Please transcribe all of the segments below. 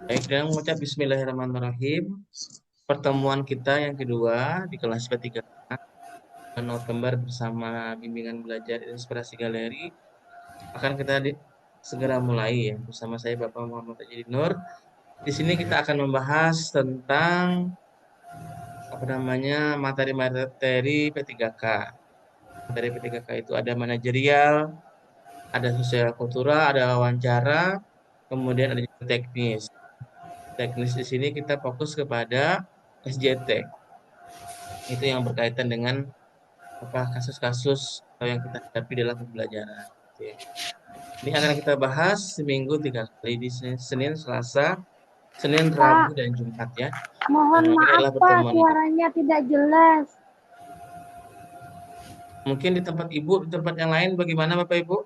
Baik, dengan mengucap Bismillahirrahmanirrahim. Pertemuan kita yang kedua di kelas P3 bulan November bersama bimbingan belajar Inspirasi Galeri akan kita segera mulai ya bersama saya Bapak Muhammad Tajidin Nur. Di sini kita akan membahas tentang materi-materi P3K. Materi P3K itu ada manajerial, ada sosial kultural, ada wawancara, kemudian ada juga teknis. Teknis di sini kita fokus kepada SJT. Itu yang berkaitan dengan kasus-kasus yang kita hadapi dalam pembelajaran. Oke. Ini akan kita bahas seminggu 3 kali di Senin, Selasa, Senin, Rabu, Pak, dan Jumat ya. mohon Ini maaf adalah Pak, pertemuan. suaranya tidak jelas. Mungkin di tempat Ibu, di tempat yang lain bagaimana Bapak Ibu?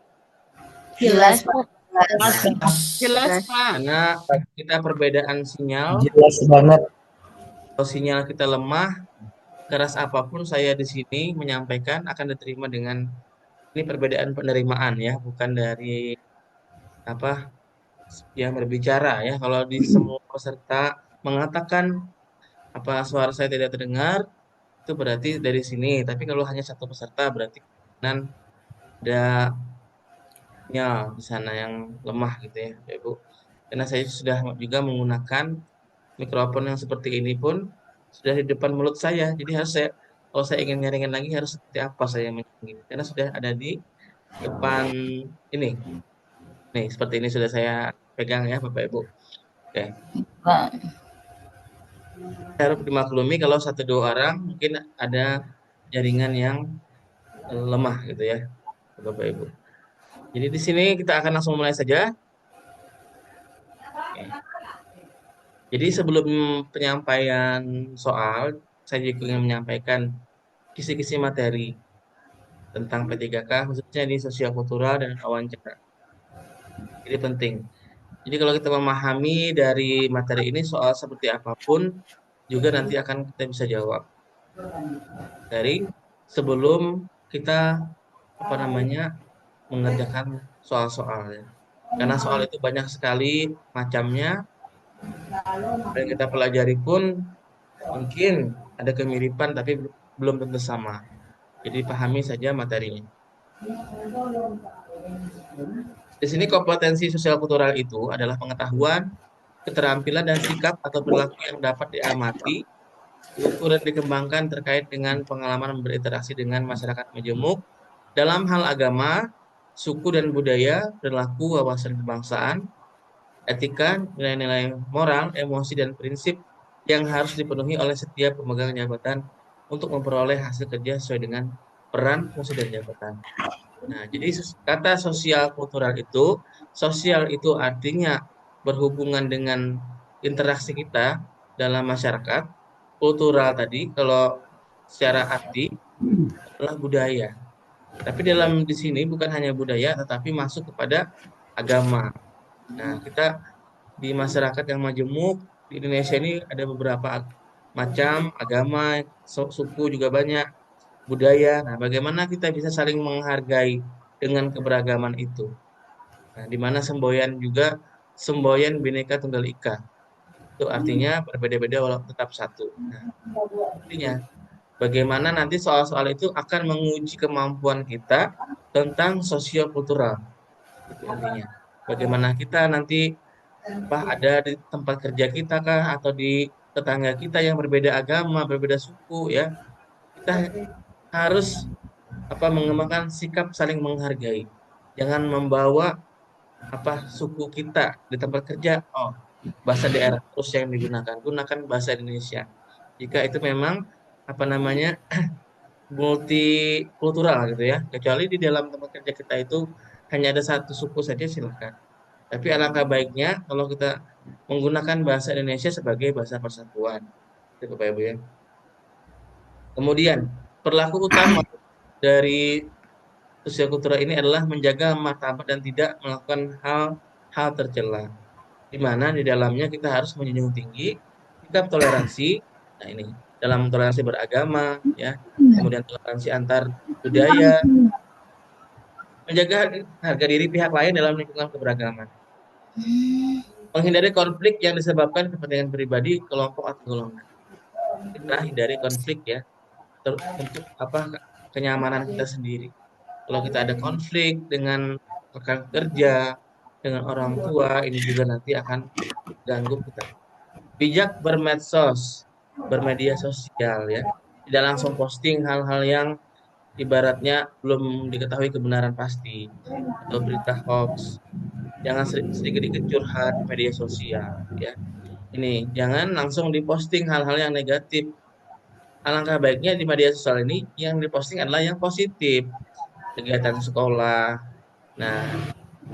Jelas, Pak. Jelas, Pak. Karena kita perbedaan sinyal, Jelas banget. kalau sinyal kita lemah, keras apapun saya di sini menyampaikan akan diterima dengan ini perbedaan penerimaan ya, bukan dari apa yang berbicara ya. Kalau di semua peserta mengatakan suara saya tidak terdengar, itu berarti dari sini. Tapi kalau hanya satu peserta berarti dan ada sinyal di sana yang lemah gitu ya, Bapak Ibu. Karena saya sudah juga menggunakan mikrofon yang seperti ini pun sudah di depan mulut saya. Jadi harus saya kalau saya ingin nyaringin lagi harus seperti apa saya menyaringin. Karena sudah ada di depan ini. Nih, seperti ini sudah saya pegang ya, Bapak Ibu. Oke. Pak. Harus dimaklumi kalau satu dua orang mungkin ada jaringan yang lemah gitu ya, Bapak Ibu. Jadi di sini kita akan langsung mulai saja. Oke. Jadi sebelum penyampaian soal, saya juga ingin menyampaikan kisi-kisi materi tentang P3K khususnya di sosial kultural dan wawancara. Ini penting. Jadi kalau kita memahami dari materi ini soal seperti apapun juga nanti akan kita bisa jawab dari sebelum kita mengerjakan soal-soalnya. Karena soal itu banyak sekali macamnya dan kita pelajari pun mungkin ada kemiripan tapi belum tentu sama. Jadi pahami saja materinya. Di sini kompetensi sosial kultural itu adalah pengetahuan, keterampilan dan sikap atau perilaku yang dapat diamati, diukur dan dikembangkan terkait dengan pengalaman berinteraksi dengan masyarakat majemuk dalam hal agama, suku dan budaya, perilaku, wawasan kebangsaan, etika, nilai-nilai moral, emosi dan prinsip yang harus dipenuhi oleh setiap pemegang jabatan untuk memperoleh hasil kerja sesuai dengan peran, fungsi dan jabatan. Nah, jadi kata sosial kultural itu, sosial itu artinya berhubungan dengan interaksi kita dalam masyarakat. Kultural tadi, kalau secara arti adalah budaya. Tapi di sini bukan hanya budaya, tetapi masuk kepada agama. Nah, kita di masyarakat yang majemuk di Indonesia ini ada beberapa macam agama, suku juga banyak, budaya. Nah, bagaimana kita bisa saling menghargai dengan keberagaman itu? Nah, di mana semboyan Bhinneka Tunggal Ika. Itu artinya berbeda-beda walau tetap satu. Nah, artinya bagaimana nanti soal-soal itu akan menguji kemampuan kita tentang sosiokultural. Itu intinya. Bagaimana kita nanti ada di tempat kerja kita kah atau di tetangga kita yang berbeda agama, berbeda suku ya. Kita harus mengembangkan sikap saling menghargai. Jangan membawa suku kita di tempat kerja, bahasa daerah terus yang digunakan. Gunakan bahasa Indonesia. Jika itu memang multikultural gitu ya. Kecuali di dalam tempat kerja kita itu hanya ada satu suku saja silakan. Tapi alangkah baiknya kalau kita menggunakan bahasa Indonesia sebagai bahasa persatuan. Itu Bapak Ibu ya. Kemudian, perilaku utama dari sosial kultural ini adalah menjaga martabat dan tidak melakukan hal-hal tercela. Di mana di dalamnya kita harus menjunjung tinggi sikap toleransi. Nah, ini dalam toleransi beragama ya, kemudian toleransi antar budaya, menjaga harga diri pihak lain dalam lingkungan keberagaman. Menghindari konflik yang disebabkan kepentingan pribadi, kelompok atau golongan. Kita hindari konflik ya, untuk apa, kenyamanan kita sendiri. Kalau kita ada konflik dengan rekan kerja, dengan orang tua, ini juga nanti akan ganggu kita. Bijak bermedsos, bermedia sosial ya. Tidak langsung posting hal-hal yang ibaratnya belum diketahui kebenaran pasti atau berita hoax. Jangan sedikit-sedikit curhat di media sosial ya. Ini jangan langsung diposting hal-hal yang negatif. Alangkah baiknya di media sosial ini yang diposting adalah yang positif, kegiatan sekolah. Nah,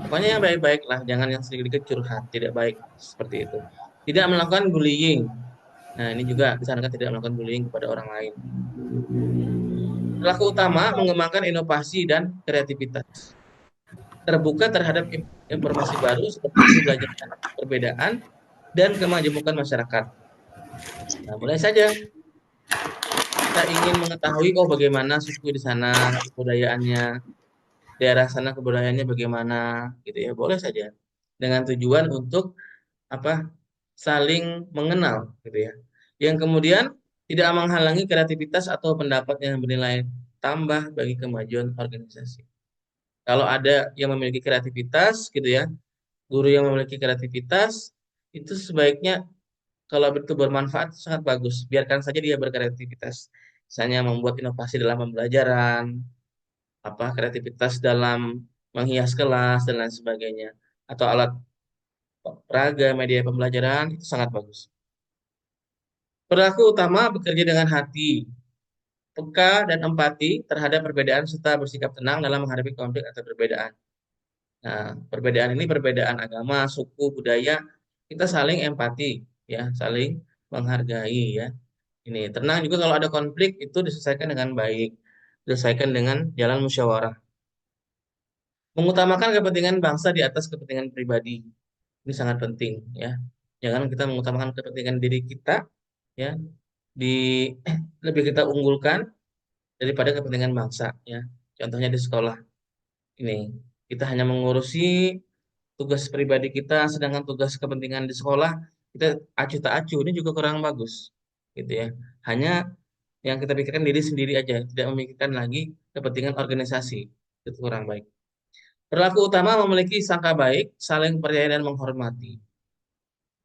pokoknya yang baik-baik lah, jangan yang sedikit-sedikit curhat, tidak baik seperti itu. Tidak melakukan bullying. Nah, ini juga disarankan tidak melakukan bullying kepada orang lain. Pelaku utama mengembangkan inovasi dan kreativitas. Terbuka terhadap informasi baru seperti pembelajaran perbedaan dan kemajemukan masyarakat. Nah, mulai saja kita ingin mengetahui bagaimana suku di sana, kebudayaannya, daerah sana kebudayaannya bagaimana gitu ya. Boleh saja dengan tujuan untuk apa? Saling mengenal gitu ya. Yang kemudian tidak menghalangi kreativitas atau pendapat yang bernilai tambah bagi kemajuan organisasi. Kalau ada yang memiliki kreativitas gitu ya, guru yang memiliki kreativitas itu sebaiknya kalau itu bermanfaat sangat bagus. Biarkan saja dia berkreativitas. Misalnya membuat inovasi dalam pembelajaran, apa kreativitas dalam menghias kelas dan lain sebagainya, atau alat peraga media pembelajaran itu sangat bagus. Perilaku utama bekerja dengan hati, peka dan empati terhadap perbedaan serta bersikap tenang dalam menghadapi konflik atau perbedaan. Nah, perbedaan ini perbedaan agama, suku, budaya, kita saling empati ya, saling menghargai ya. Ini tenang juga kalau ada konflik itu diselesaikan dengan baik, diselesaikan dengan jalan musyawarah. Mengutamakan kepentingan bangsa di atas kepentingan pribadi. Ini sangat penting ya. Jangan kita mengutamakan kepentingan diri kita ya, di lebih kita unggulkan daripada kepentingan bangsa ya. Contohnya di sekolah ini kita hanya mengurusi tugas pribadi kita, sedangkan tugas kepentingan di sekolah kita acuh tak acuh, ini juga kurang bagus gitu ya. Hanya yang kita pikirkan diri sendiri aja, tidak memikirkan lagi kepentingan organisasi, itu kurang baik. Perilaku utama memiliki sangka baik, saling percaya dan menghormati.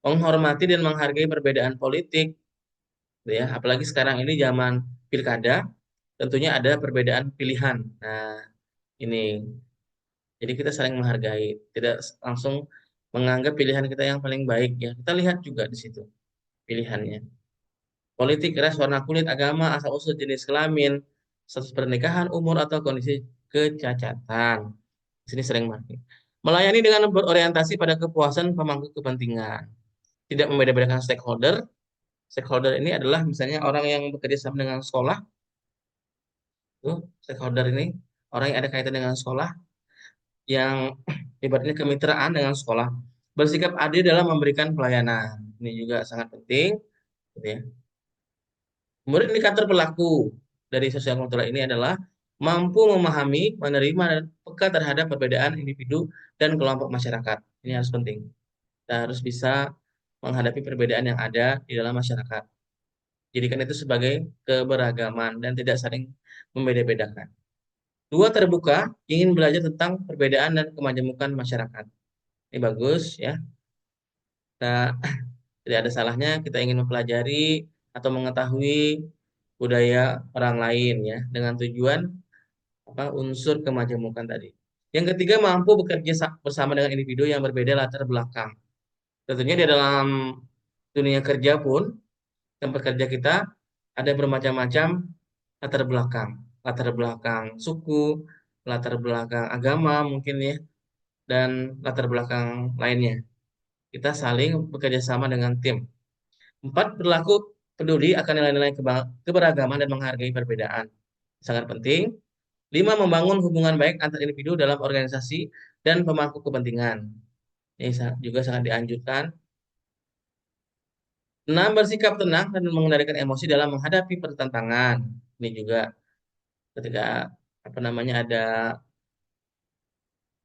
Menghormati dan menghargai perbedaan politik, gitu ya. Apalagi sekarang ini zaman pilkada, tentunya ada perbedaan pilihan. Nah, ini jadi kita saling menghargai, tidak langsung menganggap pilihan kita yang paling baik ya. Kita lihat juga di situ pilihannya. Politik, ras, warna kulit, agama, asal-usul, jenis kelamin, status pernikahan, umur atau kondisi kecacatan. Di sini sering mati. Melayani dengan berorientasi pada kepuasan pemangku kepentingan. Tidak membeda-bedakan stakeholder. Stakeholder ini adalah misalnya orang yang bekerja sama dengan sekolah. Tuh, stakeholder ini orang yang ada kaitan dengan sekolah, yang ibaratnya kemitraan dengan sekolah. Bersikap adil dalam memberikan pelayanan. Ini juga sangat penting. Gitu ya. Kemudian indikator pelaku dari sosial kultural ini adalah mampu memahami, menerima, dan peka terhadap perbedaan individu dan kelompok masyarakat. Ini harus penting. Kita harus bisa menghadapi perbedaan yang ada di dalam masyarakat. Jadikan itu sebagai keberagaman dan tidak saling membeda-bedakan. Dua, terbuka, ingin belajar tentang perbedaan dan kemajemukan masyarakat. Ini bagus ya. Nah, tidak ada salahnya kita ingin mempelajari atau mengetahui budaya orang lain ya dengan tujuan unsur kemajemukan tadi. Yang ketiga, mampu bekerja bersama dengan individu yang berbeda latar belakang. Tentunya di dalam dunia kerja pun tempat kerja kita ada bermacam-macam latar belakang suku, latar belakang agama mungkin ya, dan latar belakang lainnya. Kita saling bekerja sama dengan tim. 4, berlaku peduli akan nilai-nilai keberagaman dan menghargai perbedaan. Sangat penting. 5, membangun hubungan baik antar individu dalam organisasi dan pemangku kepentingan. Ini juga sangat dianjurkan. 6, bersikap tenang dan mengendalikan emosi dalam menghadapi pertentangan. Ini juga ketika ada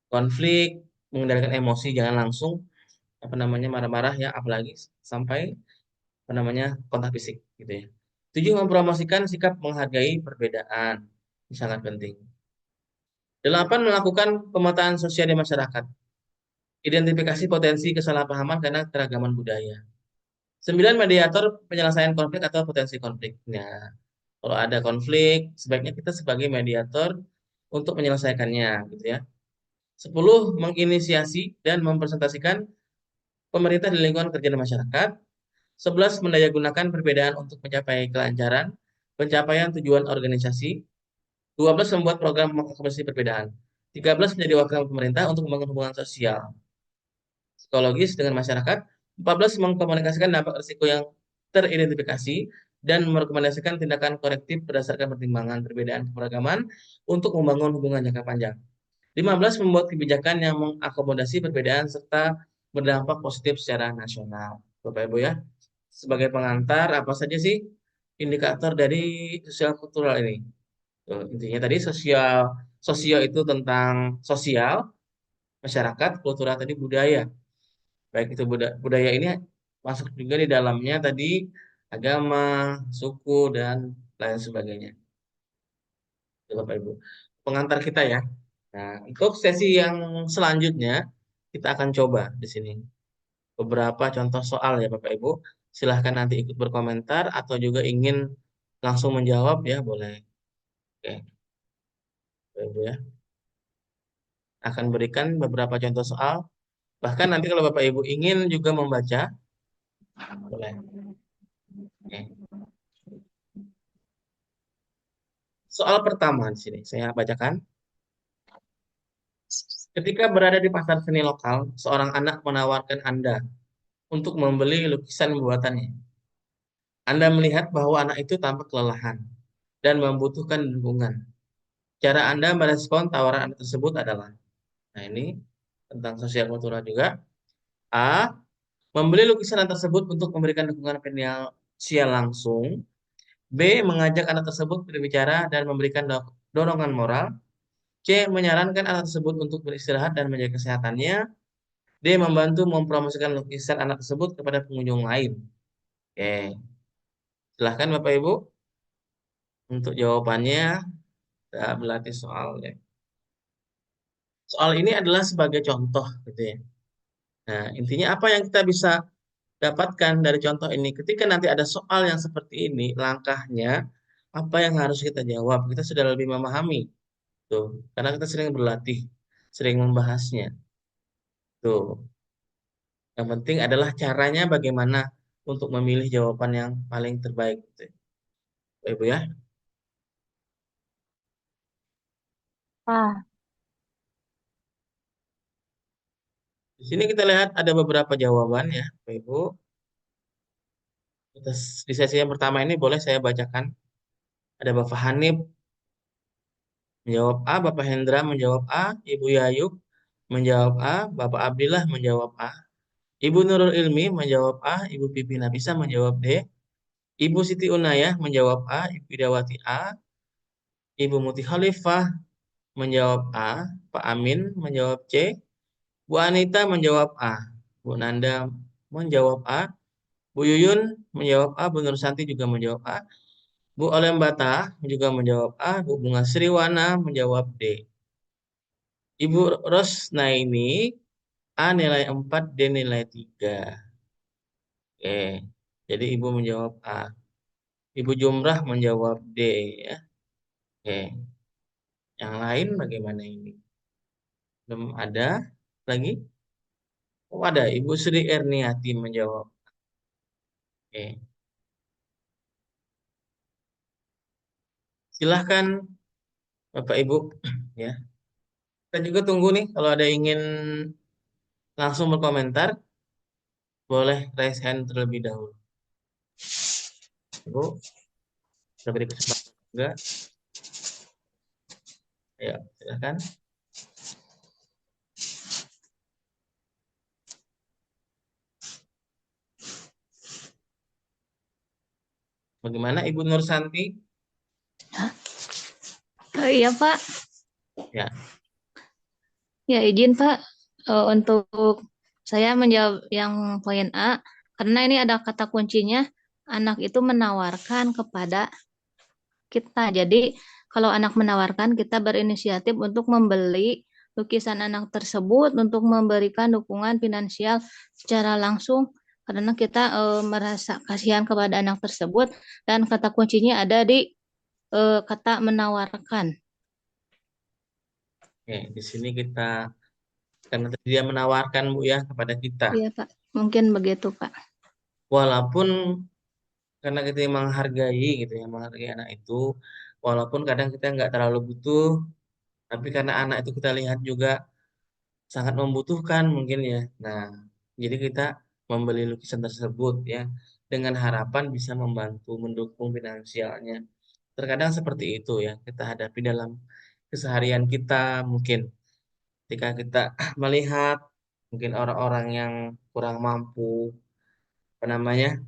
konflik, mengendalikan emosi, jangan langsung marah-marah ya, apalagi sampai kontak fisik gitu ya. 7, mempromosikan sikap menghargai perbedaan. Ini sangat penting. 8, melakukan pemetaan sosial di masyarakat. Identifikasi potensi kesalahpahaman karena keragaman budaya. 9, mediator penyelesaian konflik atau potensi konflik. Nah, kalau ada konflik, sebaiknya kita sebagai mediator untuk menyelesaikannya gitu ya. 10, menginisiasi dan mempresentasikan pemerintah di lingkungan kerja dan masyarakat. 11, mendayagunakan perbedaan untuk mencapai kelancaran, pencapaian tujuan organisasi. 12, membuat program mengakomodasi perbedaan. 13, menjadi wakil pemerintah untuk membangun hubungan sosial, psikologis dengan masyarakat. 14, mengkomunikasikan dampak risiko yang teridentifikasi dan merekomendasikan tindakan korektif berdasarkan pertimbangan perbedaan keberagaman untuk membangun hubungan jangka panjang. 15, membuat kebijakan yang mengakomodasi perbedaan serta berdampak positif secara nasional. Bapak Ibu ya, sebagai pengantar, apa saja sih indikator dari sosial kultural ini? Tuh, intinya tadi sosial itu tentang sosial, masyarakat, kultural tadi budaya. Baik itu budaya ini masuk juga di dalamnya tadi agama, suku, dan lain sebagainya. Itu Bapak Ibu. Pengantar kita ya. Nah, untuk sesi yang selanjutnya kita akan coba di sini beberapa contoh soal ya Bapak Ibu. Silahkan nanti ikut berkomentar atau juga ingin langsung menjawab ya boleh. Oke, Bapak Ibu ya. Akan berikan beberapa contoh soal. Bahkan nanti kalau Bapak Ibu ingin juga membaca, boleh. Oke. Soal pertama di sini saya bacakan. Ketika berada di pasar seni lokal, seorang anak menawarkan Anda untuk membeli lukisan buatannya. Anda melihat bahwa anak itu tampak kelelahan dan membutuhkan dukungan. Cara Anda merespon tawaran Anda tersebut adalah, nah ini tentang sosial kultural juga. A. Membeli lukisan anak tersebut untuk memberikan dukungan finansial langsung. B. Mengajak anak tersebut berbicara dan memberikan dorongan moral. C. Menyarankan anak tersebut untuk beristirahat dan menjaga kesehatannya. D. Membantu mempromosikan lukisan anak tersebut kepada pengunjung lain. Oke, silahkan Bapak Ibu untuk jawabannya. Kita berlatih soal ya. Soal ini adalah sebagai contoh gitu ya. Nah, intinya apa yang kita bisa dapatkan dari contoh ini? Ketika nanti ada soal yang seperti ini, langkahnya apa yang harus kita jawab? Kita sudah lebih memahami tuh, karena kita sering berlatih, sering membahasnya. Tuh, yang penting adalah caranya bagaimana untuk memilih jawaban yang paling terbaik gitu ya. Bapak Ibu ya. Ah, Di sini kita lihat ada beberapa jawaban ya, Bapak Ibu. Di sesi yang pertama ini boleh saya bacakan. Ada Bapak Hanif menjawab A, Bapak Hendra menjawab A, Ibu Yayuk menjawab A, Bapak Abdillah menjawab A, Ibu Nurul Ilmi menjawab A, Ibu Pipi Nabisa menjawab D, Ibu Siti Unayah menjawab A, Ibu Idawati A, Ibu Muti Khalifah menjawab A, Pak Amin menjawab C, Bu Anita menjawab A, Bu Nanda menjawab A, Bu Yuyun menjawab A, Bu Nur Santi juga menjawab A, Bu Olembata juga menjawab A, Bu Bunga Sriwana menjawab D. Ibu Rosnaini A nilai 4, D nilai 3. Oke, jadi Ibu menjawab A. Ibu Jumrah menjawab D ya. Oke, yang lain bagaimana ini? Belum ada lagi? Oh ada, Ibu Sri Erniati menjawab. Oke, silahkan Bapak Ibu ya. Kita juga tunggu nih kalau ada yang ingin langsung berkomentar, boleh raise hand terlebih dahulu. Ibu, kita beri kesempatan juga. Ya, silahkan. Bagaimana Ibu Nur Santi? Oh, iya Pak, Ya, ya izin Pak untuk Saya menjawab yang poin A, karena ini ada kata kuncinya, anak itu menawarkan kepada kita. Jadi, kalau anak menawarkan, kita berinisiatif untuk membeli lukisan anak tersebut untuk memberikan dukungan finansial secara langsung karena kita merasa kasihan kepada anak tersebut dan kata kuncinya ada di kata menawarkan. Oke, di sini kita karena tadi dia menawarkan Bu ya kepada kita. Iya, Pak. Mungkin begitu, Pak. Walaupun karena kita menghargai gitu ya, menghargai anak itu, walaupun kadang kita nggak terlalu butuh, tapi karena anak itu kita lihat juga sangat membutuhkan mungkin ya. Nah, jadi kita membeli lukisan tersebut ya dengan harapan bisa membantu mendukung finansialnya. Terkadang seperti itu ya kita hadapi dalam keseharian kita mungkin ketika kita melihat mungkin orang-orang yang kurang mampu apa namanya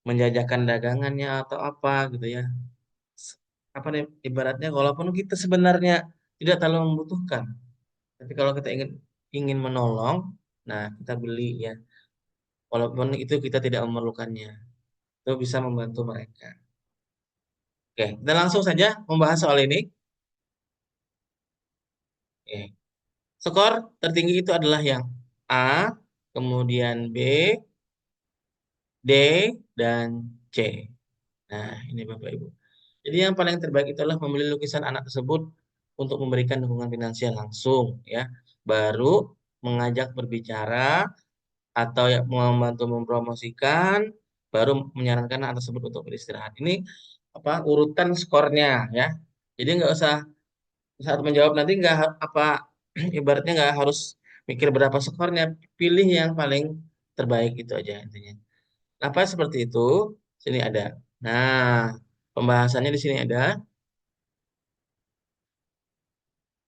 menjajakan dagangannya atau apa gitu ya. Apa nih ibaratnya walaupun kita sebenarnya tidak terlalu membutuhkan, tapi kalau kita ingin ingin menolong, nah kita beli ya. Walaupun itu kita tidak memerlukannya, itu bisa membantu mereka. Oke, kita langsung saja membahas soal ini. Oke. Skor tertinggi itu adalah yang A, kemudian B, D, dan C. Nah, ini Bapak Ibu. Jadi yang paling terbaik itu adalah membeli lukisan anak tersebut untuk memberikan dukungan finansial langsung, ya. Baru mengajak berbicara atau ya membantu mempromosikan, baru menyarankan anak tersebut untuk beristirahat. Ini apa urutan skornya, ya. Jadi nggak usah saat menjawab nanti nggak apa ibaratnya nggak harus mikir berapa skornya, pilih yang paling terbaik itu aja intinya. Apa seperti itu? Sini ada. Nah, pembahasannya di sini ada.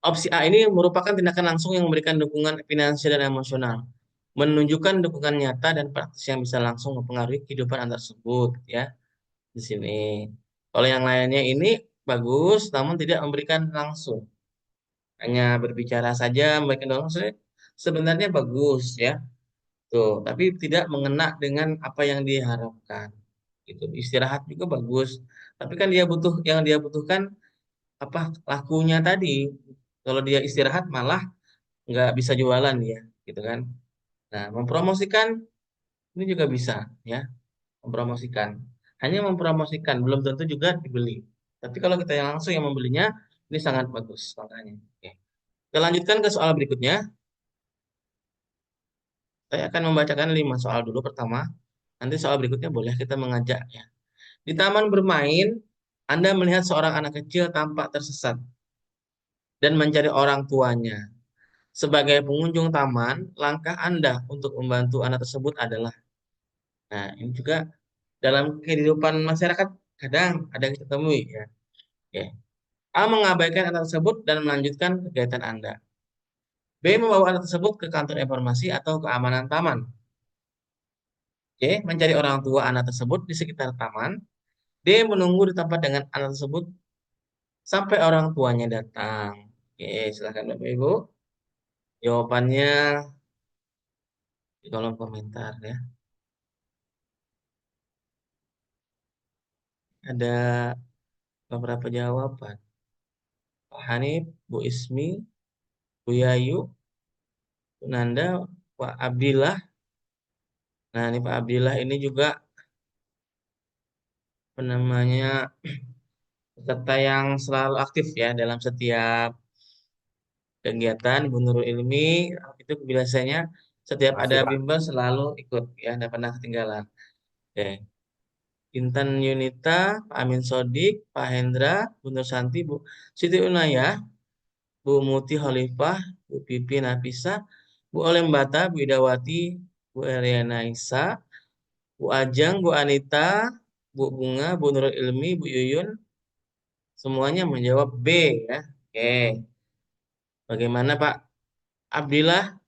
Opsi A ini merupakan tindakan langsung yang memberikan dukungan finansial dan emosional, menunjukkan dukungan nyata dan praktis yang bisa langsung mempengaruhi kehidupan anak tersebut, ya di sini. Kalau yang lainnya ini bagus, namun tidak memberikan langsung, hanya berbicara saja, memberikan langsung. Sebenarnya bagus, ya, tuh, tapi tidak mengena dengan apa yang diharapkan. Gitu. Istirahat juga bagus, tapi kan dia butuh yang dia butuhkan apa lakunya tadi. Kalau dia istirahat malah nggak bisa jualan ya, gitu kan. Nah, mempromosikan ini juga bisa ya, mempromosikan. Hanya mempromosikan, belum tentu juga dibeli. Tapi kalau kita yang langsung yang membelinya, ini sangat bagus makanya. Oke. Kita lanjutkan ke soal berikutnya. Saya akan membacakan 5 soal dulu pertama. Nanti soal berikutnya boleh kita mengajak ya. Di taman bermain, Anda melihat seorang anak kecil tampak tersesat dan mencari orang tuanya. Sebagai pengunjung taman, langkah Anda untuk membantu anak tersebut adalah, nah ini juga dalam kehidupan masyarakat kadang ada yang kita temui ya. Oke. A. Mengabaikan anak tersebut dan melanjutkan kegiatan Anda. B. Membawa anak tersebut ke kantor informasi atau keamanan taman. C. Mencari orang tua anak tersebut di sekitar taman. D. Menunggu di tempat dengan anak tersebut sampai orang tuanya datang. Oke, silakan Bapak Ibu. Jawabannya di kolom komentar ya. Ada beberapa jawaban. Pak Hanif, Bu Ismi, Bu Yayu, Bu Nanda, Pak Abdillah. Nah, ini Pak Abdillah ini juga apa namanya peserta yang selalu aktif ya dalam setiap kegiatan Bu Nurul Ilmi itu biasanya setiap ada Makasih, Pak. bimbel selalu ikut ya, tidak pernah ketinggalan. Oke. Intan Yunita, Pak Amin Sodik, Pak Hendra, Bu Nur Santi, Bu Siti Unayah, Bu Muti Khalifah, Bu Pipi Nafisa, Bu Olembata, Bu Idawati, Bu Eriana Isa, Bu Ajang, Bu Anita, Bu Bunga, Bu Nurul Ilmi, Bu Yuyun, semuanya menjawab B ya. Oke. Bagaimana Pak Abdillah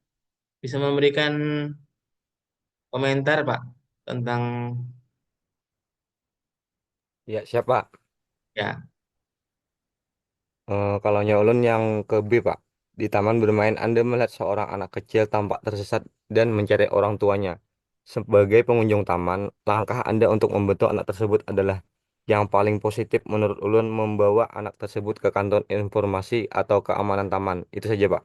bisa memberikan komentar Pak tentang Ya, siap, Pak. ya Kalau nyolon yang ke B, Pak. Di taman bermain, Anda melihat seorang anak kecil tampak tersesat dan mencari orang tuanya. Sebagai pengunjung taman, langkah Anda untuk membantu anak tersebut adalah yang paling positif menurut Ulun membawa anak tersebut ke kantor informasi atau keamanan taman. Itu saja, Pak.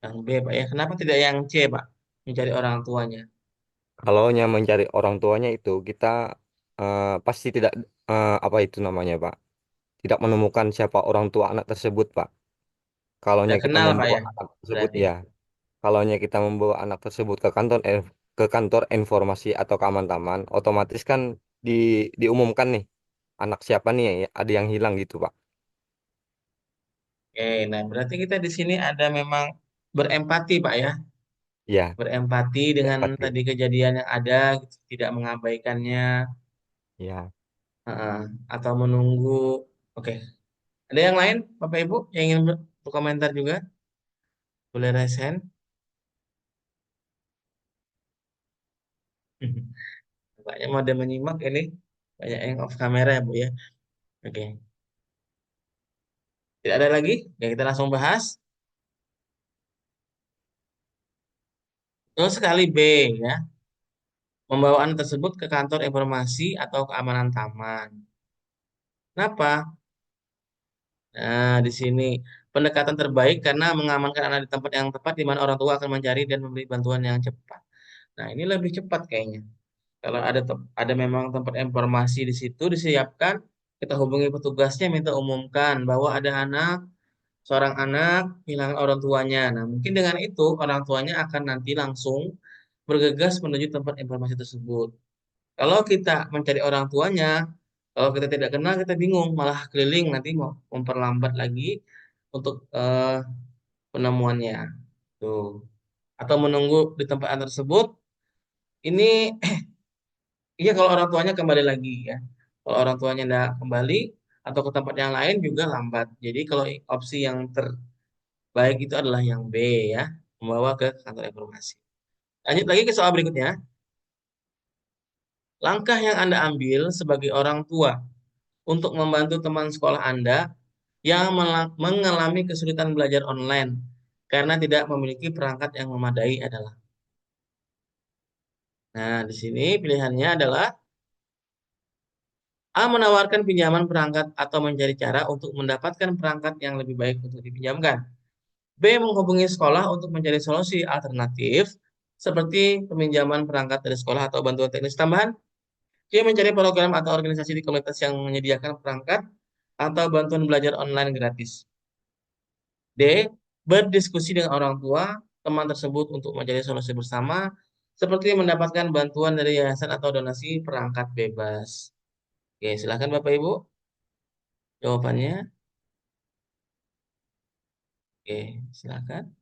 Yang B, Pak ya. Kenapa tidak yang C, Pak? Mencari orang tuanya. Kalau hanya mencari orang tuanya itu kita pasti tidak apa itu namanya, Pak. Tidak menemukan siapa orang tua anak tersebut, Pak. Kalau Tidak kita kenal, Pak membawa ya. anak tersebut Berarti. ya. Kalau kita membawa anak tersebut ke kantor informasi atau keamanan taman, otomatis kan di diumumkan nih anak siapa nih ya, ada yang hilang gitu, Pak. Oke, nah berarti kita di sini ada memang berempati, Pak ya. Ya, Berempati dengan berempati. tadi kejadian yang ada, gitu. Tidak mengabaikannya, Ya. heeh, atau menunggu. Oke, ada yang lain, Bapak Ibu, yang ingin berkomentar juga? Boleh raise hand. Banyak mode menyimak ini, banyak yang off kamera ya, Bu ya. Oke, tidak ada lagi? Ya, kita langsung bahas. Terus sekali B ya, membawa anak tersebut ke kantor informasi atau keamanan taman. Kenapa? Nah, di sini pendekatan terbaik karena mengamankan anak di tempat yang tepat di mana orang tua akan mencari dan memberi bantuan yang cepat. Nah, ini lebih cepat kayaknya. Kalau ada memang tempat informasi di situ disiapkan, kita hubungi petugasnya minta umumkan bahwa ada seorang anak hilang orang tuanya. Nah, mungkin dengan itu orang tuanya akan nanti langsung bergegas menuju tempat informasi tersebut. Kalau kita mencari orang tuanya, kalau kita tidak kenal kita bingung, malah keliling nanti mau memperlambat lagi untuk penemuannya. Tuh. Atau menunggu di tempat tersebut. Ini iya kalau orang tuanya kembali lagi ya. Kalau orang tuanya tidak kembali atau ke tempat yang lain juga lambat. Jadi kalau opsi yang terbaik itu adalah yang B ya, membawa ke kantor informasi. Lanjut lagi ke soal berikutnya. Langkah yang Anda ambil sebagai orang tua untuk membantu teman sekolah Anda yang mengalami kesulitan belajar online karena tidak memiliki perangkat yang memadai adalah. Nah, di sini pilihannya adalah A. Menawarkan pinjaman perangkat atau mencari cara untuk mendapatkan perangkat yang lebih baik untuk dipinjamkan. B. Menghubungi sekolah untuk mencari solusi alternatif seperti peminjaman perangkat dari sekolah atau bantuan teknis tambahan. C. Mencari program atau organisasi di komunitas yang menyediakan perangkat atau bantuan belajar online gratis. D. Berdiskusi dengan orang tua teman tersebut untuk mencari solusi bersama, seperti mendapatkan bantuan dari yayasan atau donasi perangkat bebas. Oke, silakan Bapak Ibu jawabannya. Oke, silakan.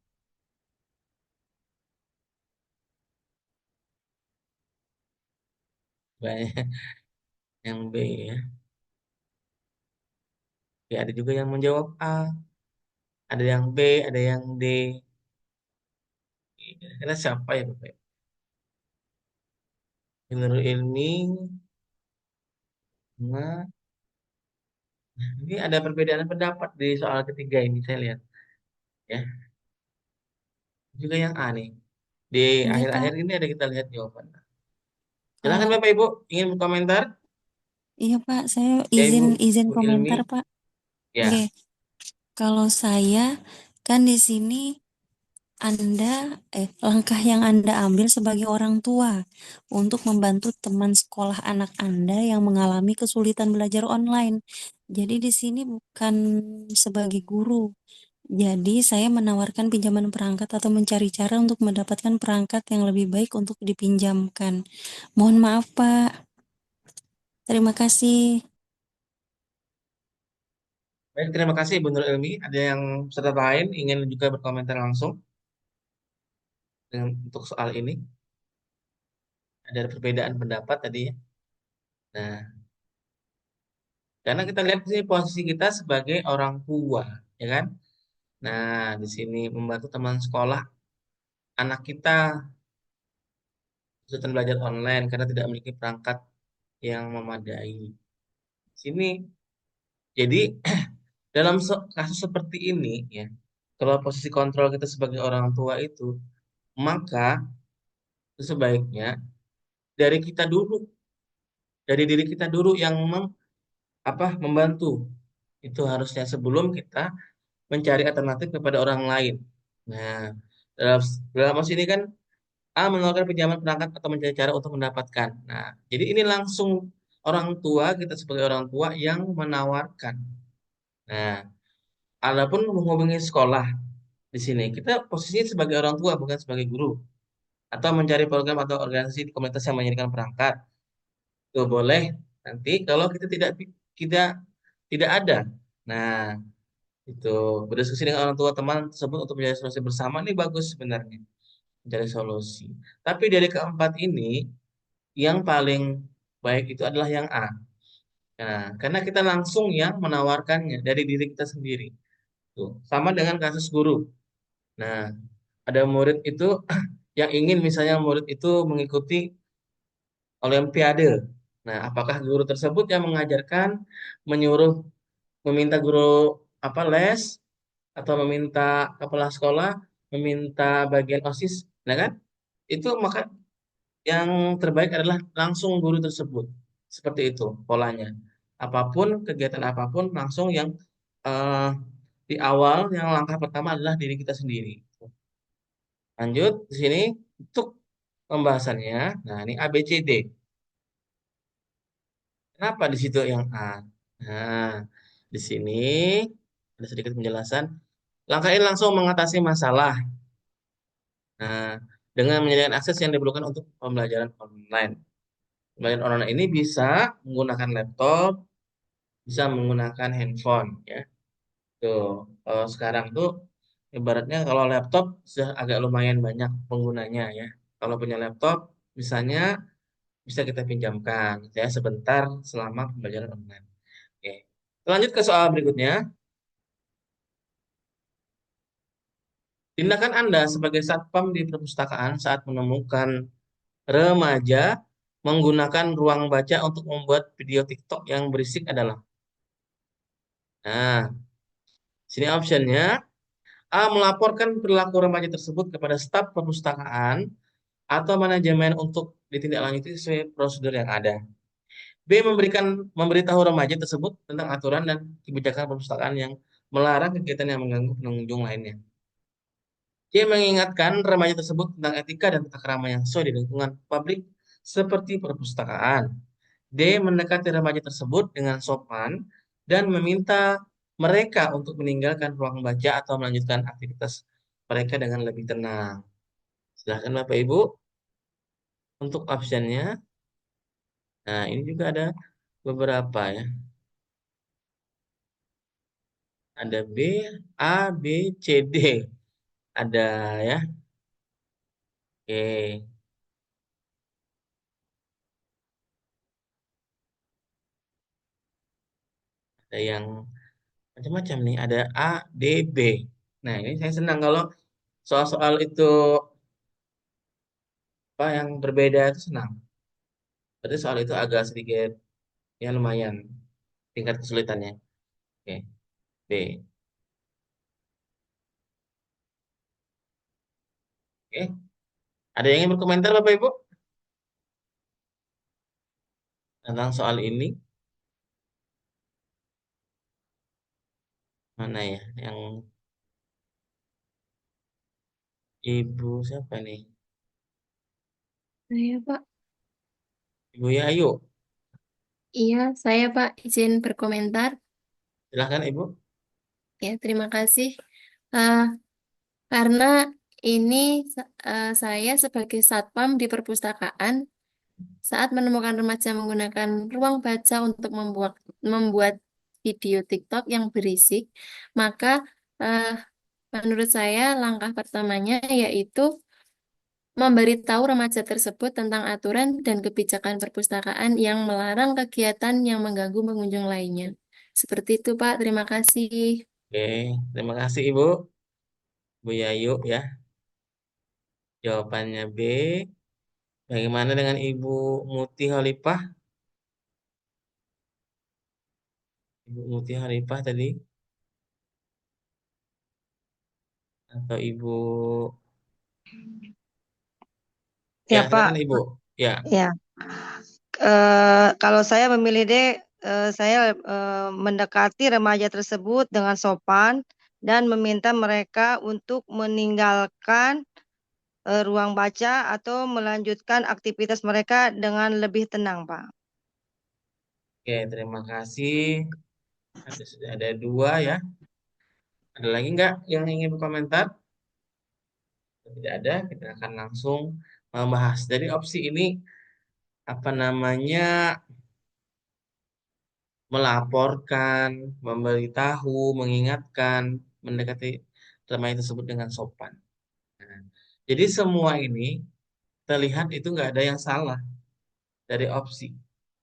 Banyak yang B ya. Oke, ada juga yang menjawab A, ada yang B, ada yang D. Kira-kira siapa ya Bapak? Menurut ini, nah, ini ada perbedaan pendapat di soal ketiga ini saya lihat. Ya, juga yang A nih. Di Iya akhir-akhir Pak, ini ada kita lihat jawaban. Silakan kalau Bapak Ibu ingin berkomentar. iya Pak, saya Ya izin Ibu, izin Bu Ilmi. komentar Pak. Oke, Ya, kalau saya kan di sini langkah yang Anda ambil sebagai orang tua untuk membantu teman sekolah anak Anda yang mengalami kesulitan belajar online. Jadi di sini bukan sebagai guru. Jadi saya menawarkan pinjaman perangkat atau mencari cara untuk mendapatkan perangkat yang lebih baik untuk dipinjamkan. Mohon maaf Pak. Terima kasih. baik terima kasih Bu Nur Ilmi. Ada yang peserta lain ingin juga berkomentar langsung untuk soal ini? Ada perbedaan pendapat tadi ya. Nah, karena kita lihat di sini posisi kita sebagai orang tua, ya kan? Nah, di sini membantu teman sekolah anak kita kesulitan belajar online karena tidak memiliki perangkat yang memadai. Sini, jadi dalam kasus seperti ini ya, kalau posisi kontrol kita sebagai orang tua itu, maka sebaiknya dari kita dulu, dari diri kita dulu yang membantu. Itu harusnya sebelum kita mencari alternatif kepada orang lain. Nah, dalam dalam kasus ini kan A menawarkan pinjaman perangkat atau mencari cara untuk mendapatkan. Nah, jadi ini langsung orang tua, kita sebagai orang tua yang menawarkan. Nah, adapun menghubungi sekolah di sini, kita posisinya sebagai orang tua bukan sebagai guru atau mencari program atau organisasi di komunitas yang menyediakan perangkat. Itu boleh nanti kalau kita tidak tidak ada. Nah, itu berdiskusi dengan orang tua teman tersebut untuk mencari solusi bersama ini bagus sebenarnya, mencari solusi. Tapi dari keempat ini yang paling baik itu adalah yang A. Nah, karena kita langsung yang menawarkannya dari diri kita sendiri. Tuh, sama dengan kasus guru. Nah, ada murid itu yang ingin misalnya murid itu mengikuti olimpiade. Nah, apakah guru tersebut yang mengajarkan, menyuruh, meminta guru les atau meminta kepala sekolah, meminta bagian OSIS, nah kan? Itu maka yang terbaik adalah langsung guru tersebut. Seperti itu polanya. Apapun kegiatan apapun langsung yang eh, di awal yang langkah pertama adalah diri kita sendiri. Lanjut di sini untuk pembahasannya. Nah, ini A B C D. Kenapa di situ yang A? Nah, di sini ada sedikit penjelasan. Langkah ini langsung mengatasi masalah. Nah, dengan menyediakan akses yang diperlukan untuk pembelajaran online. Pembelajaran online ini bisa menggunakan laptop, bisa menggunakan handphone, ya. Tuh, kalau sekarang tuh ibaratnya kalau laptop sudah agak lumayan banyak penggunanya ya. Kalau punya laptop, misalnya bisa kita pinjamkan ya sebentar selama pembelajaran online. Oke. Lanjut ke soal berikutnya. Tindakan Anda sebagai satpam di perpustakaan saat menemukan remaja menggunakan ruang baca untuk membuat video TikTok yang berisik adalah. Nah, sini optionnya A. Melaporkan perilaku remaja tersebut kepada staf perpustakaan atau manajemen untuk ditindaklanjuti sesuai prosedur yang ada. B. Memberitahu remaja tersebut tentang aturan dan kebijakan perpustakaan yang melarang kegiatan yang mengganggu pengunjung lainnya. C. Mengingatkan remaja tersebut tentang etika dan tata krama yang sesuai di lingkungan publik seperti perpustakaan. D. Mendekati remaja tersebut dengan sopan dan meminta mereka untuk meninggalkan ruang baca atau melanjutkan aktivitas mereka dengan lebih tenang. Silahkan Bapak Ibu untuk optionnya. Nah, ini juga ada beberapa ya. Ada B, A, B, C, D. Ada ya. Oke. Ada yang macam-macam nih. Ada A, D, B. Nah, ini saya senang kalau soal-soal itu apa yang berbeda itu senang. Berarti soal itu agak sedikit ya lumayan tingkat kesulitannya. Oke, B. Oke. Ada yang ingin berkomentar Bapak Ibu tentang soal ini? Mana ya? Yang Ibu siapa nih? Saya, Pak. Ibu Yayu. Iya, saya, Pak, izin berkomentar. Silahkan Ibu. Ya, terima kasih. Eh, karena ini saya sebagai satpam di perpustakaan saat menemukan remaja menggunakan ruang baca untuk membuat video TikTok yang berisik, maka eh, menurut saya langkah pertamanya yaitu memberitahu remaja tersebut tentang aturan dan kebijakan perpustakaan yang melarang kegiatan yang mengganggu pengunjung lainnya. Seperti itu, Pak. Terima kasih. Oke, terima kasih Ibu. Bu Yayu ya. Jawabannya B. Bagaimana dengan Ibu Muti Khalifah? Ibu Muti Khalifah tadi. atau Ibu? Ya, Ya, Pak. silakan Ibu. Ya, Ya. Kalau saya memilih D, saya mendekati remaja tersebut dengan sopan dan meminta mereka untuk meninggalkan ruang baca atau melanjutkan aktivitas mereka dengan lebih tenang, Pak. oke, terima kasih. Sudah ada dua ya. Ada lagi nggak yang ingin berkomentar? Tidak ada, kita akan langsung membahas. Jadi opsi ini apa namanya, melaporkan, memberitahu, mengingatkan, mendekati remaja tersebut dengan sopan. Nah, jadi semua ini terlihat itu nggak ada yang salah dari opsi.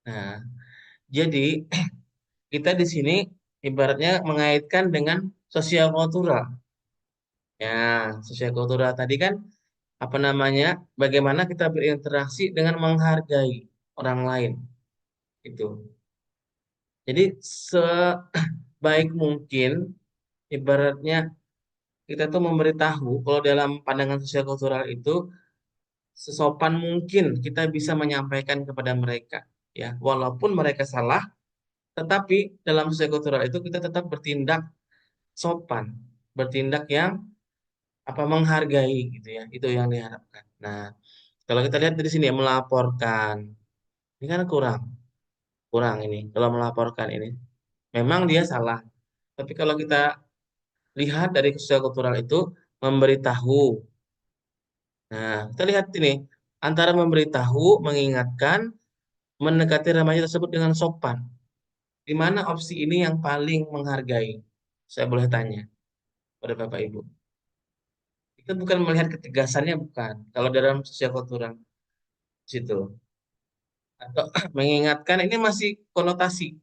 Nah, jadi kita di sini ibaratnya mengaitkan dengan sosial kultural. Ya, sosial kultural tadi kan apa namanya? Bagaimana kita berinteraksi dengan menghargai orang lain itu. Jadi sebaik mungkin ibaratnya kita tuh memberitahu kalau dalam pandangan sosial kultural itu sesopan mungkin kita bisa menyampaikan kepada mereka ya walaupun mereka salah tetapi dalam sosial kultural itu kita tetap bertindak sopan bertindak yang apa menghargai gitu ya itu yang diharapkan. Nah, kalau kita lihat dari sini ya, melaporkan ini kan kurang kurang ini kalau melaporkan ini memang dia salah tapi kalau kita lihat dari sosial kultural itu memberitahu. Nah, kita lihat ini antara memberitahu, mengingatkan, mendekati remaja tersebut dengan sopan. Di mana opsi ini yang paling menghargai? Saya boleh tanya pada Bapak Ibu. Kita bukan melihat ketegasannya bukan. Kalau dalam sosial kultural situ atau mengingatkan ini masih konotasi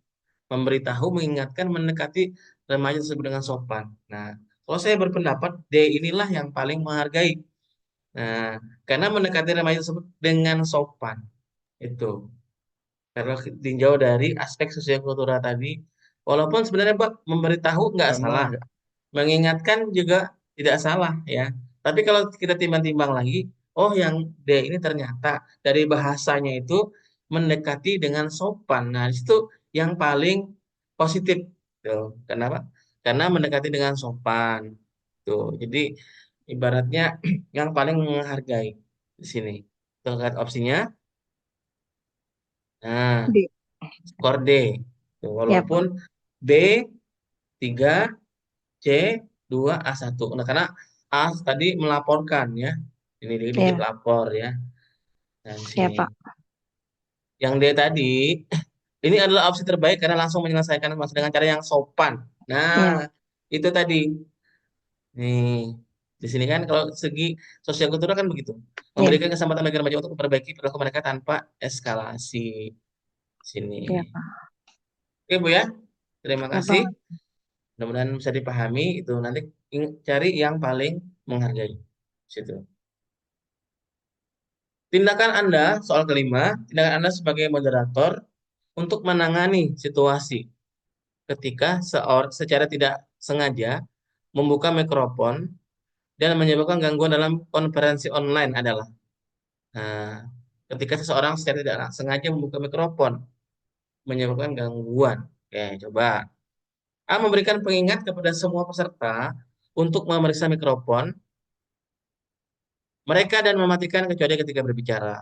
memberitahu, mengingatkan, mendekati remaja tersebut dengan sopan. Nah, kalau saya berpendapat D inilah yang paling menghargai. Nah, karena mendekati remaja tersebut dengan sopan itu. Kalau tinjau dari aspek sosial kultural tadi, walaupun sebenarnya Pak memberitahu nggak salah, mengingatkan juga tidak salah ya. Tapi kalau kita timbang-timbang lagi, oh yang D ini ternyata dari bahasanya itu mendekati dengan sopan. Nah, di situ yang paling positif. Tuh. Kenapa? Karena mendekati dengan sopan. Tuh. Jadi ibaratnya yang paling menghargai di sini. Terkait opsinya. Nah, D. skor D. Tuh, Ya, Pak. walaupun B 3 C 2 A1. Nah, karena A tadi melaporkan ya. Ini dikit Ya, lapor ya. Nah, di ya, sini. Pak. Yang D tadi ini adalah opsi terbaik karena langsung menyelesaikan masalah dengan cara yang sopan. Ya, Nah, itu tadi. Nih, di sini kan kalau segi sosial kultural kan begitu. ya, Memberikan kesempatan bagi remaja untuk memperbaiki perilaku mereka tanpa eskalasi. Sini. ya, Pak. Oke, Bu ya. Terima Ya, kasih. Pak. Mudah-mudahan bisa dipahami itu nanti cari yang paling menghargai. Situ. Tindakan Anda, soal kelima, tindakan Anda sebagai moderator untuk menangani situasi ketika secara tidak sengaja membuka mikrofon dan menyebabkan gangguan dalam konferensi online adalah nah, ketika seseorang secara tidak sengaja membuka mikrofon menyebabkan gangguan. Oke, coba. A. Memberikan pengingat kepada semua peserta untuk memeriksa mikrofon mereka dan mematikan kecuali ketika berbicara.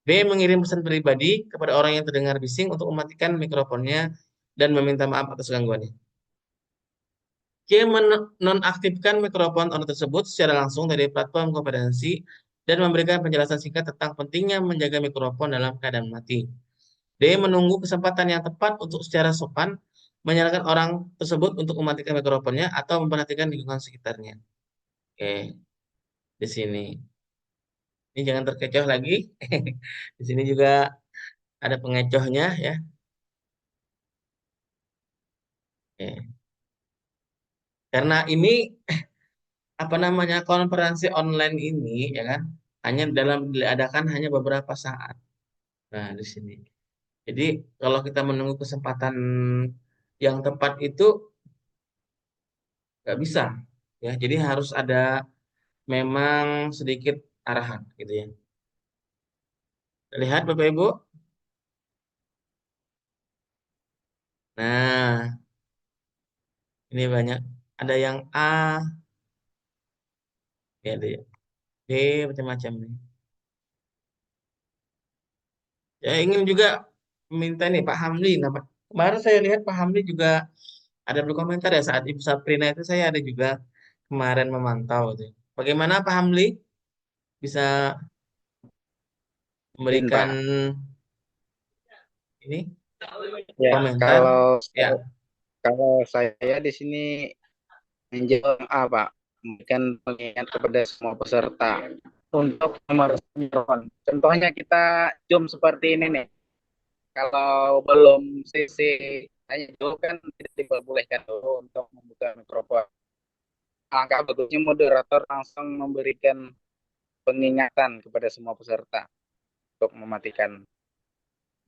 B. Mengirim pesan pribadi kepada orang yang terdengar bising untuk mematikan mikrofonnya dan meminta maaf atas gangguannya. C. Menonaktifkan mikrofon orang tersebut secara langsung dari platform konferensi dan memberikan penjelasan singkat tentang pentingnya menjaga mikrofon dalam keadaan mati. D. Menunggu kesempatan yang tepat untuk secara sopan menyarankan orang tersebut untuk mematikan mikrofonnya atau memperhatikan lingkungan sekitarnya. Oke, di sini. Ini jangan terkecoh lagi. Di sini juga ada pengecohnya ya. Oke. Karena ini apa namanya konferensi online ini ya kan hanya diadakan hanya beberapa saat. Nah, di sini. Jadi kalau kita menunggu kesempatan yang tepat itu nggak bisa ya. Jadi harus ada memang sedikit arahan gitu ya. Lihat Bapak Ibu. Nah, ini banyak. Ada yang A, ya ada yang B, macam-macam nih. Ya ingin juga meminta nih Pak Hamdi. Nah, kemarin saya lihat Pak Hamdi juga ada berkomentar ya saat Ibu Saprina itu saya ada juga kemarin memantau gitu. Bagaimana Pak Hamdi bisa Mungkin memberikan Pak. ini Ya, komentar? Ya, kalau saya di sini menjawab A, Pak, memberikan pengingat kepada semua peserta untuk meneruskan. Contohnya kita Zoom seperti ini nih. Kalau belum sesi hanya dulu kan tidak diperbolehkan dulu untuk membuka mikrofon. Alangkah bagusnya moderator langsung memberikan pengingatan kepada semua peserta untuk mematikan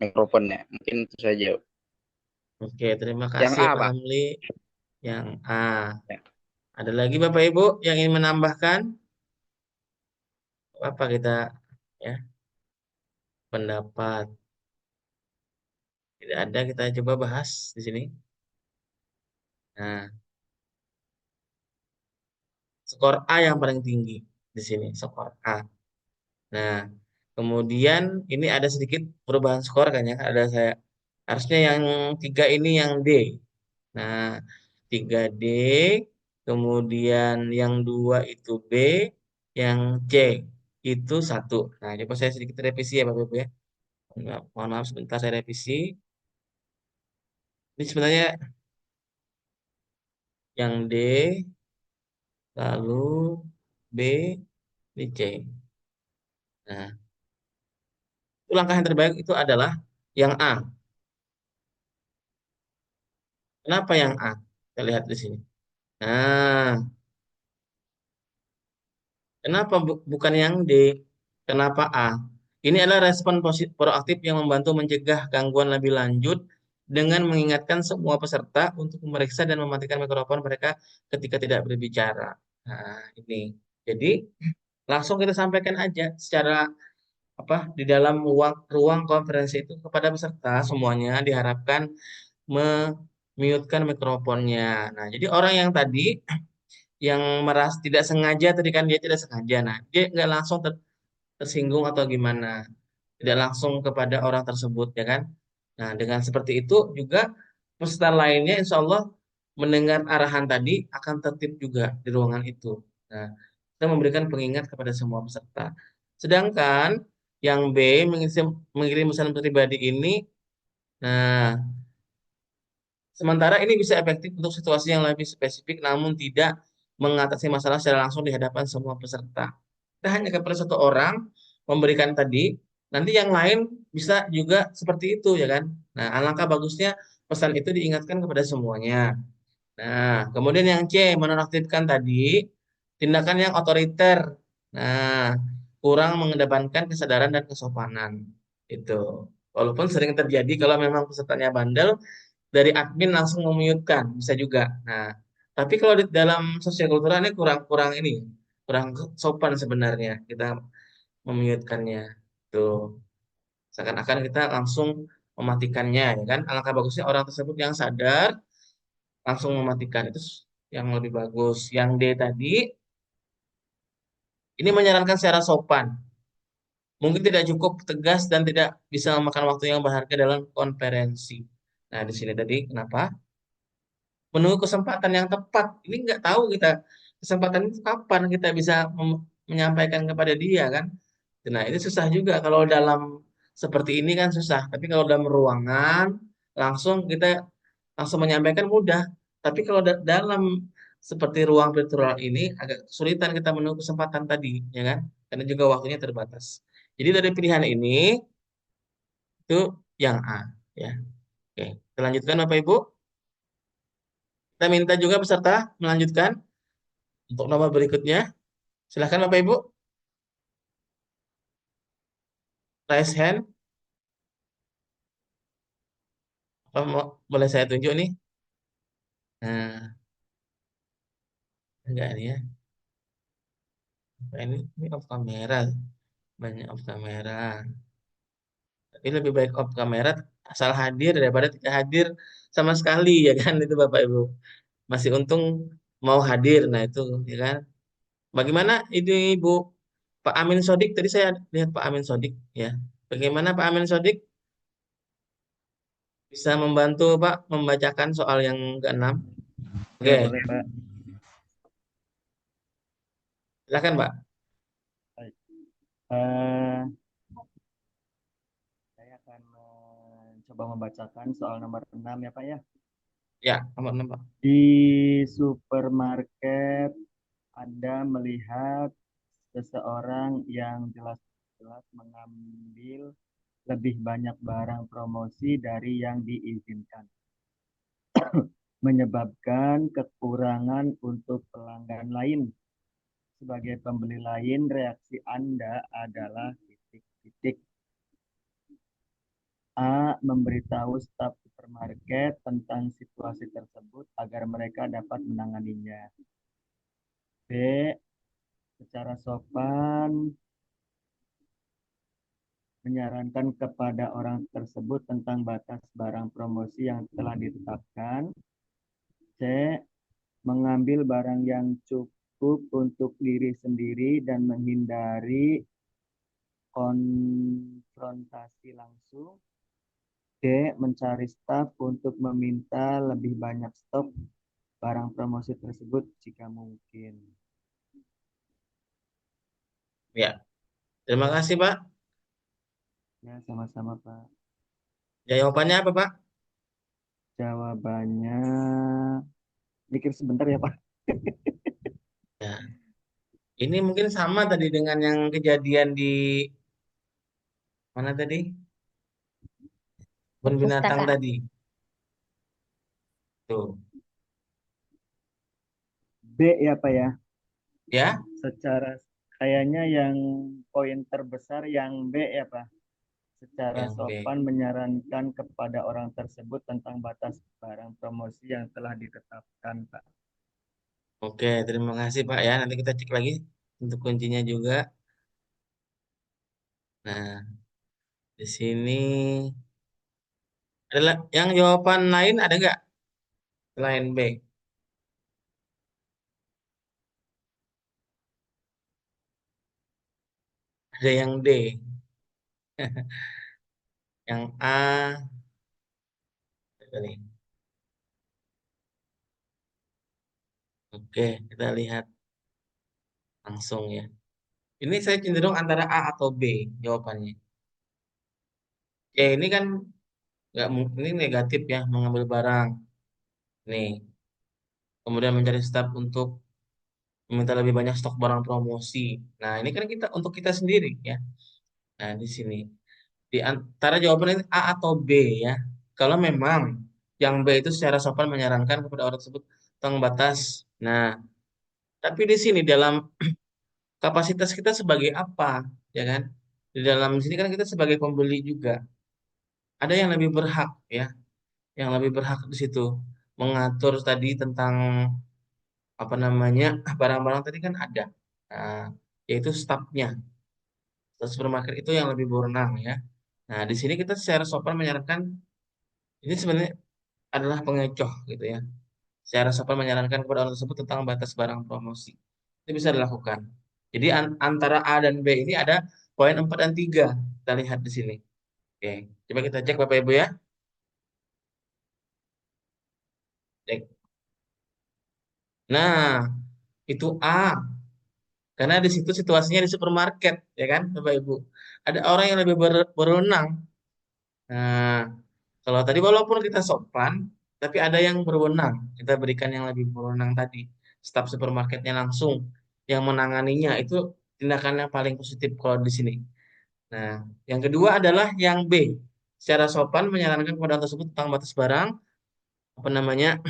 mikrofonnya. Mungkin itu saja. oke. Terima Yang kasih A, ya Pak Pak. Hamdi. Yang A. Ya. Ada lagi Bapak Ibu yang ingin menambahkan? Apa kita ya pendapat? Tidak ada, kita coba bahas di sini. Nah, skor A yang paling tinggi di sini, skor A. Nah, kemudian ini ada sedikit perubahan skor kan ya. Ada saya harusnya yang 3 ini yang D. Nah, 3D, kemudian yang 2 itu B, yang C itu 1. Nah, coba saya sedikit revisi ya Bapak Ibu ya. Mohon maaf sebentar saya revisi. Ini sebenarnya yang D, lalu B, ini C. Nah, itu langkah yang terbaik itu adalah yang A. Kenapa yang A? Kita lihat di sini. Nah, kenapa bukan yang D? Kenapa A? Ini adalah respon proaktif yang membantu mencegah gangguan lebih lanjut dengan mengingatkan semua peserta untuk memeriksa dan mematikan mikrofon mereka ketika tidak berbicara. Nah, ini. Jadi, langsung kita sampaikan aja secara apa di dalam ruang konferensi itu kepada peserta semuanya diharapkan memute-kan mikrofonnya. Nah, jadi orang yang tadi yang merasa tidak sengaja tadi kan dia tidak sengaja. Nah, dia nggak langsung tersinggung atau gimana. Tidak langsung kepada orang tersebut ya kan. Nah, dengan seperti itu juga peserta lainnya insya Allah mendengar arahan tadi akan tertib juga di ruangan itu. Nah, kita memberikan pengingat kepada semua peserta. Sedangkan yang B mengirim pesan pribadi ini, nah sementara ini bisa efektif untuk situasi yang lebih spesifik namun tidak mengatasi masalah secara langsung di hadapan semua peserta. Kita hanya kepada satu orang memberikan tadi, nanti yang lain bisa juga seperti itu ya kan. Nah, alangkah bagusnya pesan itu diingatkan kepada semuanya. Nah, kemudian yang C, menonaktifkan tadi tindakan yang otoriter. Nah, kurang mengedepankan kesadaran dan kesopanan. Itu. Walaupun sering terjadi kalau memang pesertanya bandel, dari admin langsung memute-kan, bisa juga. Nah, tapi kalau di dalam sosial kultural ini kurang ini, kurang sopan sebenarnya kita memute-kannya. Tuh, seakan-akan kita langsung mematikannya, ya kan? Alangkah bagusnya orang tersebut yang sadar langsung mematikan itu yang lebih bagus. Yang D tadi ini menyarankan secara sopan. Mungkin tidak cukup tegas dan tidak bisa memakan waktu yang berharga dalam konferensi. Nah, di sini tadi kenapa? Menunggu kesempatan yang tepat. Ini nggak tahu kita kesempatan itu kapan kita bisa menyampaikan kepada dia kan. Nah, itu susah juga kalau dalam seperti ini kan susah. Tapi kalau dalam ruangan langsung kita langsung menyampaikan mudah. Tapi kalau dalam seperti ruang virtual ini agak kesulitan kita menunggu kesempatan tadi, ya kan? Karena juga waktunya terbatas. Jadi dari pilihan ini itu yang A, ya. Oke, kita lanjutkan Bapak Ibu. Kita minta juga peserta melanjutkan untuk nomor berikutnya. Silahkan Bapak Ibu, raise hand. Boleh saya tunjuk nih? Nah, Enggak ini ya. Apa ini off kamera. Banyak off kamera. Tapi lebih baik off kamera asal hadir daripada tidak hadir sama sekali ya kan itu Bapak Ibu. Masih untung mau hadir. Nah itu ya kan. Bagaimana ini Ibu Pak Amin Sodik tadi saya lihat Pak Amin Sodik ya. Bagaimana Pak Amin Sodik bisa membantu Pak membacakan soal yang keenam? Ya, Oke, boleh, Pak. silakan Pak. Baik. Eh, saya akan mencoba membacakan soal nomor 6 ya, Pak ya. Ya, nomor 6 Pak. Di supermarket Anda melihat seseorang yang jelas-jelas mengambil lebih banyak barang promosi dari yang diizinkan, menyebabkan kekurangan untuk pelanggan lain. Sebagai pembeli lain, reaksi Anda adalah titik-titik. A. Memberitahu staf supermarket tentang situasi tersebut agar mereka dapat menanganinya. B. Secara sopan menyarankan kepada orang tersebut tentang batas barang promosi yang telah ditetapkan. C. Mengambil barang yang cukup untuk diri sendiri dan menghindari konfrontasi langsung. D. Mencari staf untuk meminta lebih banyak stok barang promosi tersebut jika mungkin. Ya, terima kasih Pak. Ya, sama-sama, Pak. Jawabannya apa Pak? Jawabannya, mikir sebentar ya, Pak. Ya, ini mungkin sama tadi dengan yang kejadian di mana tadi? Kebun binatang Pustaka. tadi. Tuh, B ya, Pak ya. ya. Secara kayaknya yang poin terbesar yang B ya, Pak. Secara Yang B. sopan menyarankan kepada orang tersebut tentang batas barang promosi yang telah ditetapkan, Pak. Oke, terima kasih Pak ya. Nanti kita cek lagi untuk kuncinya juga. Nah, di sini adalah yang jawaban lain ada nggak selain B? Ada yang D, yang A, apa nih? Oke, kita lihat langsung ya. Ini saya cenderung antara A atau B jawabannya. Ini kan nggak mungkin ini negatif ya mengambil barang. Nih, kemudian mencari staf untuk meminta lebih banyak stok barang promosi. Nah, ini kan kita untuk kita sendiri ya. Nah, di sini di antara jawaban ini A atau B ya. Kalau memang yang B itu secara sopan menyarankan kepada orang tersebut tentang batas. Nah, tapi di sini dalam kapasitas kita sebagai apa, ya kan? Di dalam sini kan kita sebagai pembeli juga. Ada yang lebih berhak ya, yang lebih berhak di situ mengatur tadi tentang apa namanya barang-barang tadi kan ada, nah, yaitu stafnya. Staf supermarket itu yang lebih berwenang ya. Nah, di sini kita secara sopan menyarankan ini sebenarnya adalah pengecoh gitu ya. Secara sopan menyarankan kepada orang tersebut tentang batas barang promosi. Itu bisa dilakukan. Jadi antara A dan B ini ada poin 4 dan 3. Kita lihat di sini. Oke, coba kita cek Bapak Ibu ya. Cek. Nah, itu A. Karena di situ situasinya di supermarket, ya kan, Bapak Ibu. Ada orang yang lebih berwenang. Nah, kalau tadi walaupun kita sopan, tapi ada yang berwenang. Kita berikan yang lebih berwenang tadi. Staf supermarketnya langsung yang menanganinya itu tindakan yang paling positif kalau di sini. Nah, yang kedua adalah yang B. Secara sopan menyarankan kepada orang tersebut tentang batas barang, apa namanya,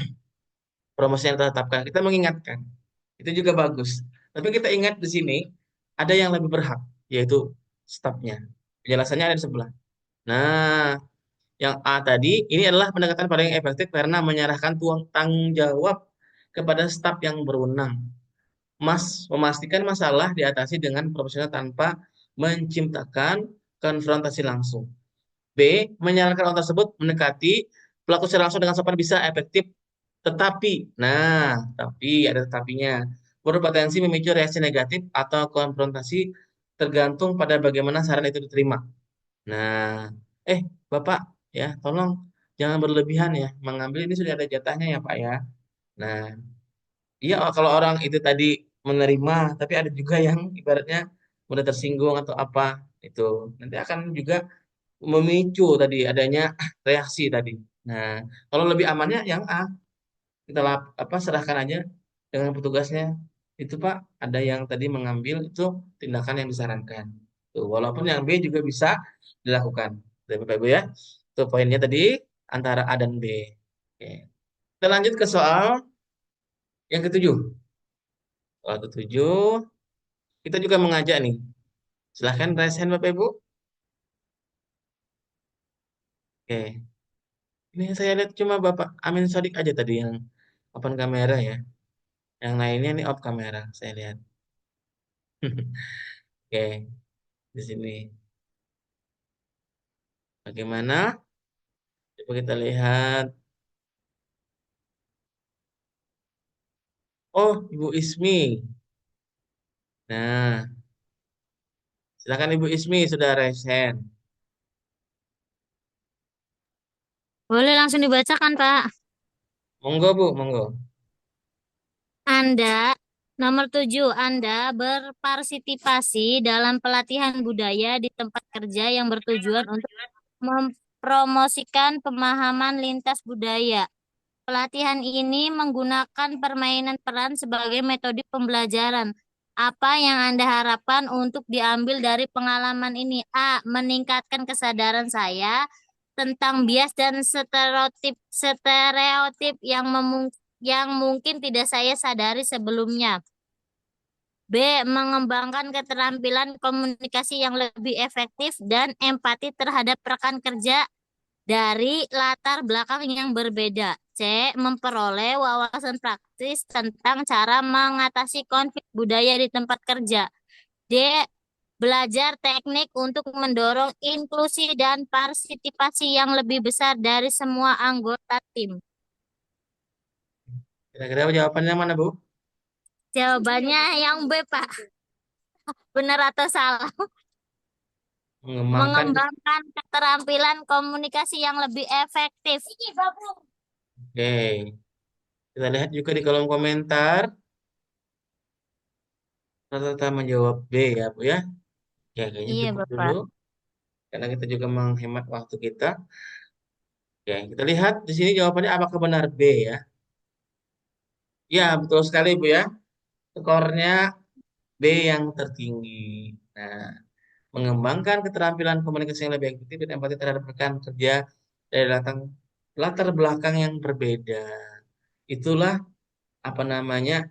promosi yang ditetapkan. Kita mengingatkan. Itu juga bagus. Tapi kita ingat di sini ada yang lebih berhak, yaitu stafnya. Penjelasannya ada di sebelah. Nah, yang A tadi ini adalah pendekatan paling efektif karena menyerahkan tanggung jawab kepada staf yang berwenang. memastikan masalah diatasi dengan profesional tanpa menciptakan konfrontasi langsung. B. Menyarankan orang tersebut mendekati pelaku secara langsung dengan sopan bisa efektif, tapi ada tetapinya, berpotensi memicu reaksi negatif atau konfrontasi tergantung pada bagaimana saran itu diterima. Nah, Bapak, ya, tolong jangan berlebihan ya, mengambil ini sudah ada jatahnya ya Pak ya. Nah, iya kalau orang itu tadi menerima, tapi ada juga yang ibaratnya mudah tersinggung atau apa, itu nanti akan juga memicu tadi adanya reaksi tadi. Nah, kalau lebih amannya yang A, kita serahkan aja dengan petugasnya. Itu Pak, ada yang tadi mengambil itu tindakan yang disarankan. Tuh, walaupun yang B juga bisa dilakukan. Dari Bapak Ibu ya. Tuh poinnya tadi antara A dan B. Oke. Kita lanjut ke soal yang ketujuh. Soal ketujuh, kita juga mengajak nih. Silahkan raise hand Bapak Ibu. Oke. Ini saya lihat cuma Bapak Amin Sodik aja tadi yang open kamera ya. Yang lainnya nih off kamera, saya lihat. Oke, di sini. Bagaimana? Coba kita lihat. Oh, Ibu Ismi. Nah, silakan Ibu Ismi sudah raise hand. Boleh langsung dibacakan, Pak. Monggo Bu, monggo. Anda, nomor 7, Anda berpartisipasi dalam pelatihan budaya di tempat kerja yang bertujuan untuk mempromosikan pemahaman lintas budaya. Pelatihan ini menggunakan permainan peran sebagai metode pembelajaran. Apa yang Anda harapkan untuk diambil dari pengalaman ini? A. Meningkatkan kesadaran saya tentang bias dan stereotip yang mungkin tidak saya sadari sebelumnya. B. Mengembangkan keterampilan komunikasi yang lebih efektif dan empati terhadap rekan kerja dari latar belakang yang berbeda. C. Memperoleh wawasan praktis tentang cara mengatasi konflik budaya di tempat kerja. D. Belajar teknik untuk mendorong inklusi dan partisipasi yang lebih besar dari semua anggota tim. Kira-kira jawabannya mana Bu? Jawabannya yang B, Pak. Benar atau salah? Mengembangkan keterampilan komunikasi yang lebih efektif. Oke. Kita lihat juga di kolom komentar. Rata-rata menjawab B ya Bu ya. Ya, kayaknya Iya, cukup Bapak. dulu. Karena kita juga menghemat waktu kita. Oke, kita lihat di sini jawabannya apakah benar B ya. Ya, betul sekali Bu ya. Skornya B yang tertinggi. Nah, mengembangkan keterampilan komunikasi yang lebih efektif dan empati terhadap rekan kerja dari latar belakang yang berbeda. Itulah apa namanya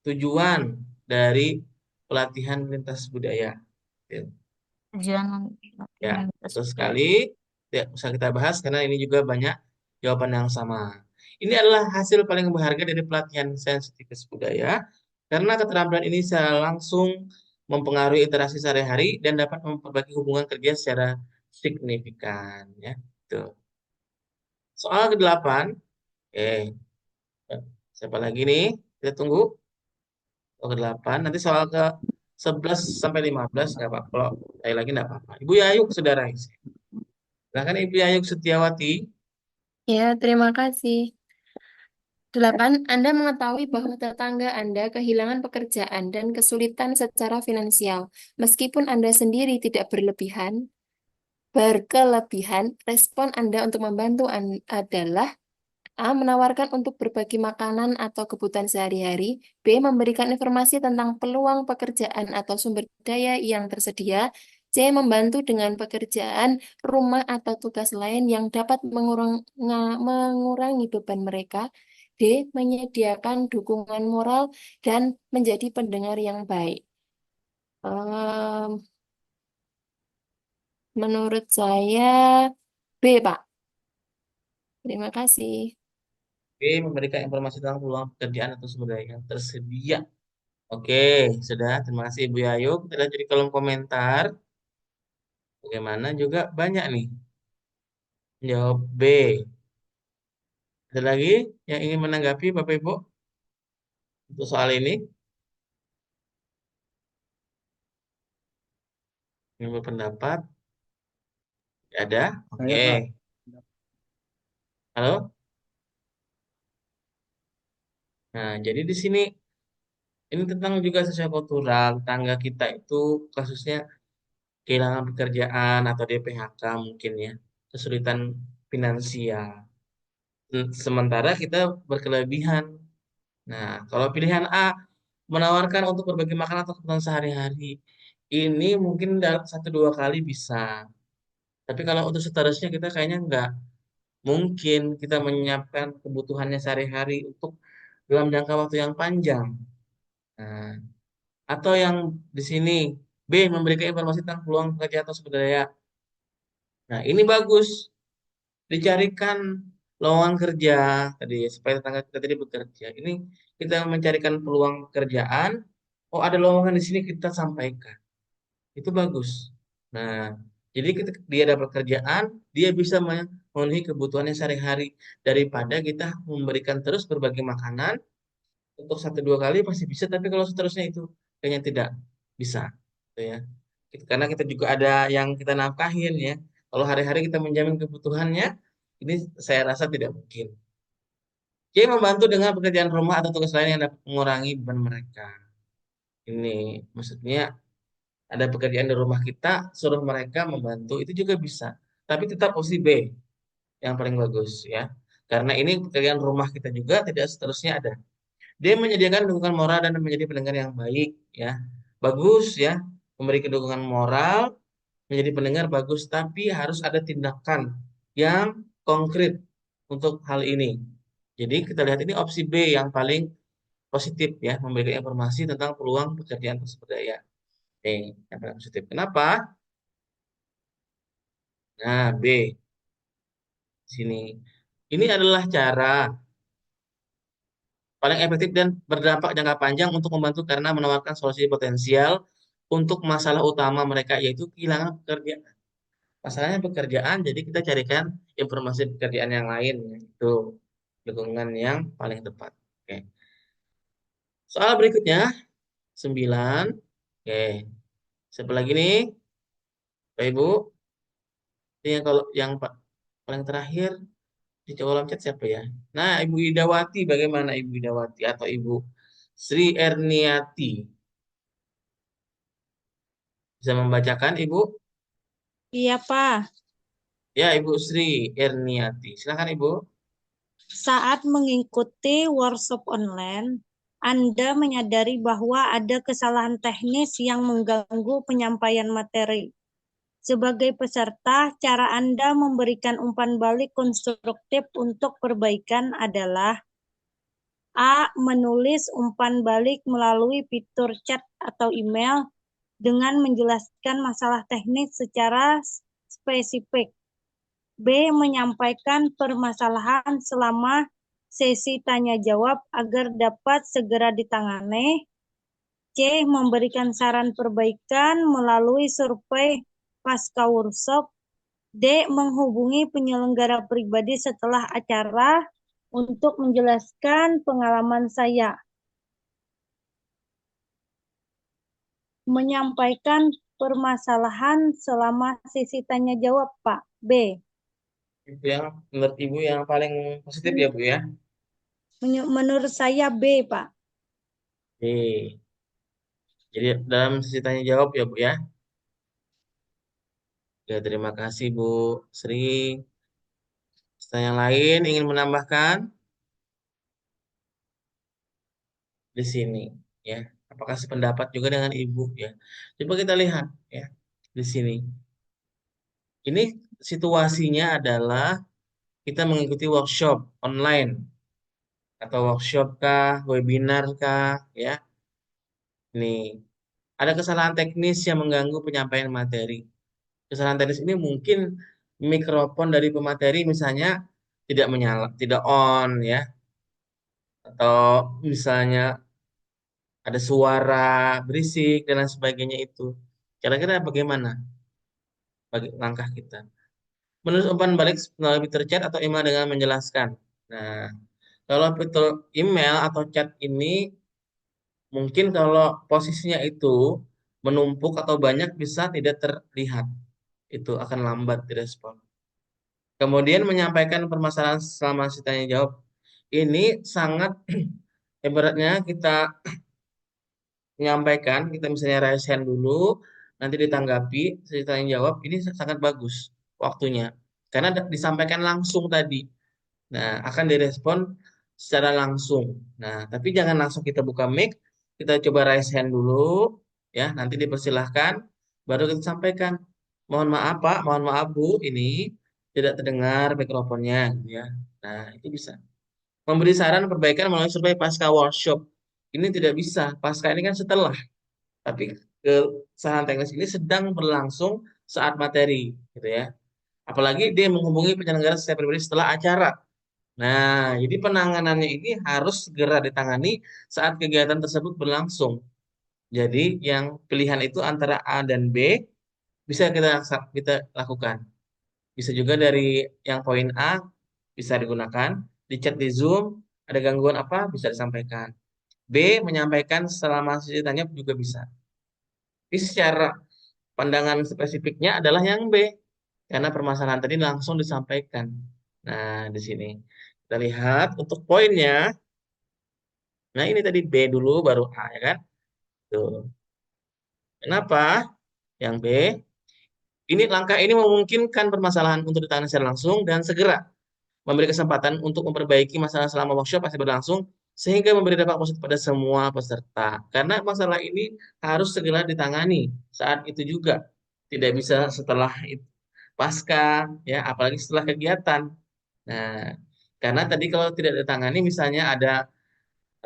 tujuan dari pelatihan lintas budaya. Tujuan Ya, betul sekali. Tidak usah kita bahas karena ini juga banyak jawaban yang sama. Ini adalah hasil paling berharga dari pelatihan sensitivitas budaya karena keterampilan ini secara langsung mempengaruhi interaksi sehari-hari dan dapat memperbaiki hubungan kerja secara signifikan. Ya, tuh. Soal ke-8, siapa lagi nih? Kita tunggu. Soal ke-8, nanti soal ke-11 sampai 15 nggak apa-apa. Kalau saya lagi nggak apa-apa. Ibu Yayuk, saudara. Silahkan Ibu Yayuk Setiawati. Ya, terima kasih. 8. Anda mengetahui bahwa tetangga Anda kehilangan pekerjaan dan kesulitan secara finansial. Meskipun Anda sendiri tidak berkelebihan, respon Anda untuk membantu adalah A. Menawarkan untuk berbagi makanan atau kebutuhan sehari-hari. B. Memberikan informasi tentang peluang pekerjaan atau sumber daya yang tersedia. C. Membantu dengan pekerjaan rumah atau tugas lain yang dapat mengurangi beban mereka. D. Menyediakan dukungan moral dan menjadi pendengar yang baik. Menurut saya B, Pak. Terima kasih. B. Memberikan informasi tentang peluang pekerjaan atau sumber daya yang tersedia. Oke, sudah. Terima kasih Ibu Yayu. Kita lihat di kolom komentar. Bagaimana juga banyak nih. Jawab B. Ada lagi yang ingin menanggapi Bapak Ibu untuk soal ini? Yang berpendapat? Ada? Saya Oke. Pak. Halo? Nah, jadi di sini ini tentang juga sosial kultural. Tangga kita itu kasusnya kehilangan pekerjaan atau dia PHK mungkin ya. Kesulitan finansial. Sementara kita berkelebihan. Nah, kalau pilihan A menawarkan untuk berbagi makanan atau kebutuhan sehari-hari, ini mungkin dalam satu dua kali bisa. Tapi kalau untuk seterusnya kita kayaknya nggak mungkin kita menyiapkan kebutuhannya sehari-hari untuk dalam jangka waktu yang panjang. Nah, atau yang di sini B memberikan informasi tentang peluang pekerjaan atau sumber daya. Nah, ini bagus. Dicarikan lowongan kerja tadi supaya tetangga kita tadi bekerja. Ini kita mencarikan peluang pekerjaan. Oh, ada lowongan di sini kita sampaikan. Itu bagus. Nah, jadi ketika dia dapat kerjaan, dia bisa memenuhi kebutuhannya sehari-hari daripada kita memberikan terus berbagai makanan untuk satu dua kali pasti bisa, tapi kalau seterusnya itu kayaknya tidak bisa, gitu ya. Karena kita juga ada yang kita nafkahin ya. Kalau hari-hari kita menjamin kebutuhannya, ini saya rasa tidak mungkin. Jadi membantu dengan pekerjaan rumah atau tugas lain yang dapat mengurangi beban mereka. Ini maksudnya ada pekerjaan di rumah kita, suruh mereka membantu, itu juga bisa. Tapi tetap opsi B yang paling bagus ya. Karena ini pekerjaan rumah kita juga tidak seterusnya ada. Dia menyediakan dukungan moral dan menjadi pendengar yang baik ya. Bagus ya, memberi dukungan moral, menjadi pendengar bagus, tapi harus ada tindakan yang konkret untuk hal ini. Jadi kita lihat ini opsi B yang paling positif ya, memberikan informasi tentang peluang pekerjaan tersebut ya. Oke, yang paling positif. Kenapa? Nah, B sini. Ini adalah cara paling efektif dan berdampak jangka panjang untuk membantu karena menawarkan solusi potensial untuk masalah utama mereka yaitu kehilangan pekerjaan. Masalahnya pekerjaan, jadi kita carikan informasi pekerjaan yang lain yaitu lingkungan yang paling tepat. Oke. Soal berikutnya 9. Oke. Siapa lagi nih? Bapak Ibu. Ini yang kalau yang paling terakhir di kolom chat siapa ya? Nah, Ibu Idawati, bagaimana Ibu Idawati atau Ibu Sri Erniati? Bisa membacakan Ibu? Iya, Pak. Ya, Ibu Sri Erniati. Silakan Ibu. Saat mengikuti workshop online, Anda menyadari bahwa ada kesalahan teknis yang mengganggu penyampaian materi. Sebagai peserta, cara Anda memberikan umpan balik konstruktif untuk perbaikan adalah A. Menulis umpan balik melalui fitur chat atau email dengan menjelaskan masalah teknis secara spesifik. B. Menyampaikan permasalahan selama sesi tanya jawab agar dapat segera ditangani. C. Memberikan saran perbaikan melalui survei pasca workshop. D. Menghubungi penyelenggara pribadi setelah acara untuk menjelaskan pengalaman saya. Menyampaikan permasalahan selama sesi tanya jawab, Pak. B. Itu yang menurut Ibu yang paling positif ya, Bu ya? Menurut saya B, Pak. Oke. Jadi dalam sesi tanya jawab ya, Bu ya? Ya, terima kasih Bu Sri. Yang lain ingin menambahkan di sini ya. Apakah sependapat juga dengan Ibu ya? Coba kita lihat ya di sini. Ini situasinya adalah kita mengikuti workshop online atau workshop kah, webinar kah ya. Nih, ada kesalahan teknis yang mengganggu penyampaian materi. Kesalahan teknis ini mungkin mikrofon dari pemateri misalnya tidak menyala, tidak on ya, atau misalnya ada suara berisik dan lain sebagainya itu. Kira-kira bagaimana bagi langkah kita? Menulis umpan balik melalui fitur chat atau email dengan menjelaskan. Nah, kalau fitur email atau chat ini mungkin kalau posisinya itu menumpuk atau banyak bisa tidak terlihat. Itu akan lambat direspon. Kemudian menyampaikan permasalahan selama si tanya jawab. Ini sangat ibaratnya kita menyampaikan, kita misalnya raise hand dulu, nanti ditanggapi, si tanya jawab, ini sangat bagus waktunya. Karena disampaikan langsung tadi. Nah, akan direspon secara langsung. Nah, tapi jangan langsung kita buka mic, kita coba raise hand dulu, ya, nanti dipersilahkan, baru kita sampaikan. Mohon maaf Pak, mohon maaf Bu, ini tidak terdengar mikrofonnya, gitu ya. Nah, itu bisa. Memberi saran perbaikan melalui survei pasca workshop. Ini tidak bisa. Pasca ini kan setelah, tapi kesalahan teknis ini sedang berlangsung saat materi, gitu ya. Apalagi dia menghubungi penyelenggara secara pribadi setelah acara. Nah, jadi penanganannya ini harus segera ditangani saat kegiatan tersebut berlangsung. Jadi yang pilihan itu antara A dan B bisa kita lakukan. Bisa juga dari yang poin A bisa digunakan, di chat di Zoom, ada gangguan apa bisa disampaikan. B menyampaikan selama sesi tanya juga bisa. Tapi secara pandangan spesifiknya adalah yang B karena permasalahan tadi langsung disampaikan. Nah, di sini kita lihat untuk poinnya. Nah, ini tadi B dulu baru A ya kan? Tuh. Kenapa? Yang B, ini langkah ini memungkinkan permasalahan untuk ditangani secara langsung dan segera memberi kesempatan untuk memperbaiki masalah selama workshop masih berlangsung sehingga memberi dampak positif pada semua peserta. Karena masalah ini harus segera ditangani saat itu juga. Tidak bisa setelah itu, pasca ya, apalagi setelah kegiatan. Nah, karena tadi kalau tidak ditangani misalnya ada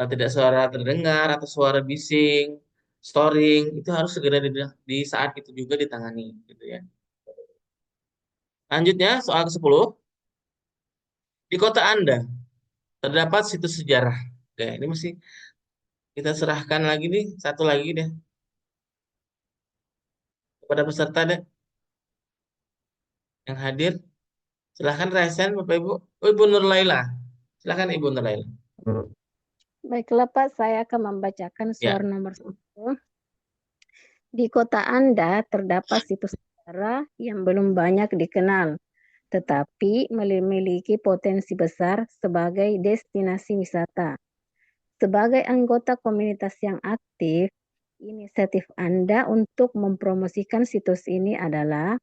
tidak suara terdengar atau suara bising, storing, itu harus segera di saat itu juga ditangani gitu ya. Lanjutnya soal ke-10. Di kota Anda terdapat situs sejarah. Oke, ini mesti kita serahkan lagi nih, satu lagi deh kepada peserta deh yang hadir. Silahkan resen Bapak Ibu. Oh, Ibu Nur Laila. Silahkan Ibu Nur Laila. Baiklah Pak, saya akan membacakan Ya. soal nomor 1. Di kota Anda terdapat situs sejarah yang belum banyak dikenal, tetapi memiliki potensi besar sebagai destinasi wisata. Sebagai anggota komunitas yang aktif, inisiatif Anda untuk mempromosikan situs ini adalah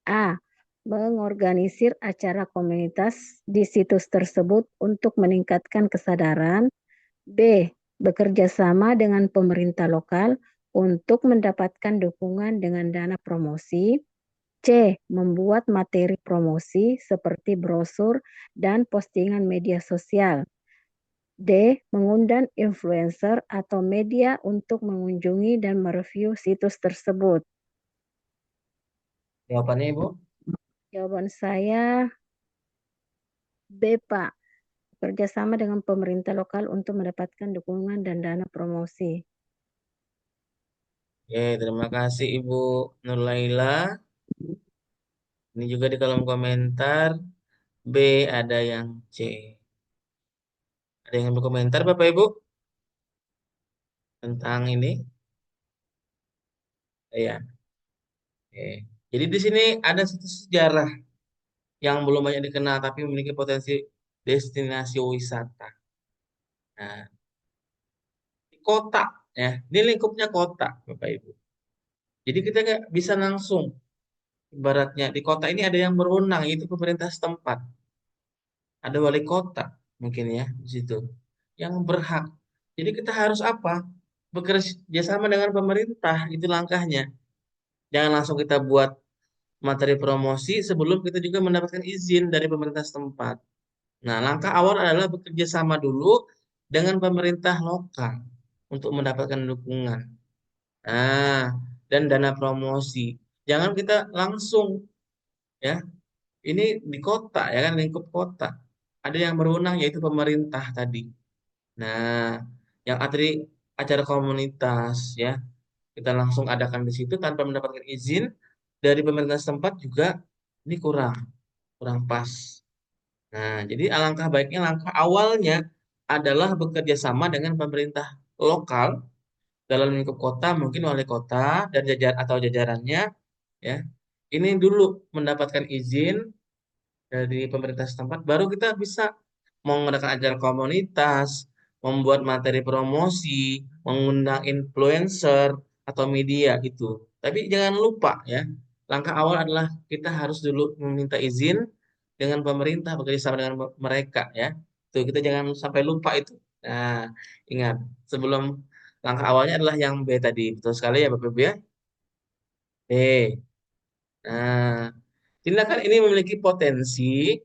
A. Mengorganisir acara komunitas di situs tersebut untuk meningkatkan kesadaran. B. Bekerja sama dengan pemerintah lokal untuk mendapatkan dukungan dengan dana promosi. C. Membuat materi promosi seperti brosur dan postingan media sosial. D. Mengundang influencer atau media untuk mengunjungi dan mereview situs tersebut. Jawabannya Ibu? Jawaban saya B, Pak. Bekerjasama dengan pemerintah lokal untuk mendapatkan dukungan dan dana promosi. Oke, terima kasih Ibu Nur Laila. Ini juga di kolom komentar. B ada yang C. Ada yang berkomentar Bapak Ibu tentang ini? Ya. Oke. Jadi di sini ada situs sejarah yang belum banyak dikenal tapi memiliki potensi destinasi wisata. Nah, di kota ya, ini lingkupnya kota, Bapak Ibu. Jadi kita nggak bisa langsung, ibaratnya di kota ini ada yang berwenang, yaitu pemerintah setempat. Ada wali kota mungkin ya di situ yang berhak. Jadi kita harus apa? Bekerja sama dengan pemerintah, itu langkahnya. Jangan langsung kita buat materi promosi sebelum kita juga mendapatkan izin dari pemerintah setempat. Nah, langkah awal adalah bekerja sama dulu dengan pemerintah lokal untuk mendapatkan dukungan. Nah, dan dana promosi. Jangan kita langsung ya. Ini di kota ya kan, lingkup kota. Ada yang berwenang yaitu pemerintah tadi. Nah, yang tadi acara komunitas ya. Kita langsung adakan di situ tanpa mendapatkan izin dari pemerintah setempat juga ini kurang pas. Nah, jadi alangkah baiknya langkah awalnya adalah bekerja sama dengan pemerintah lokal dalam lingkup kota, mungkin wali kota dan jajarannya ya. Ini dulu mendapatkan izin dari pemerintah setempat, baru kita bisa mengadakan acara komunitas, membuat materi promosi, mengundang influencer atau media gitu. Tapi jangan lupa ya, langkah awal adalah kita harus dulu meminta izin dengan pemerintah, bekerja sama dengan mereka ya. Tuh, kita jangan sampai lupa itu. Nah, ingat, sebelum langkah awalnya adalah yang B tadi. Betul sekali ya Bapak Ibu ya. B. Nah, tindakan ini memiliki potensi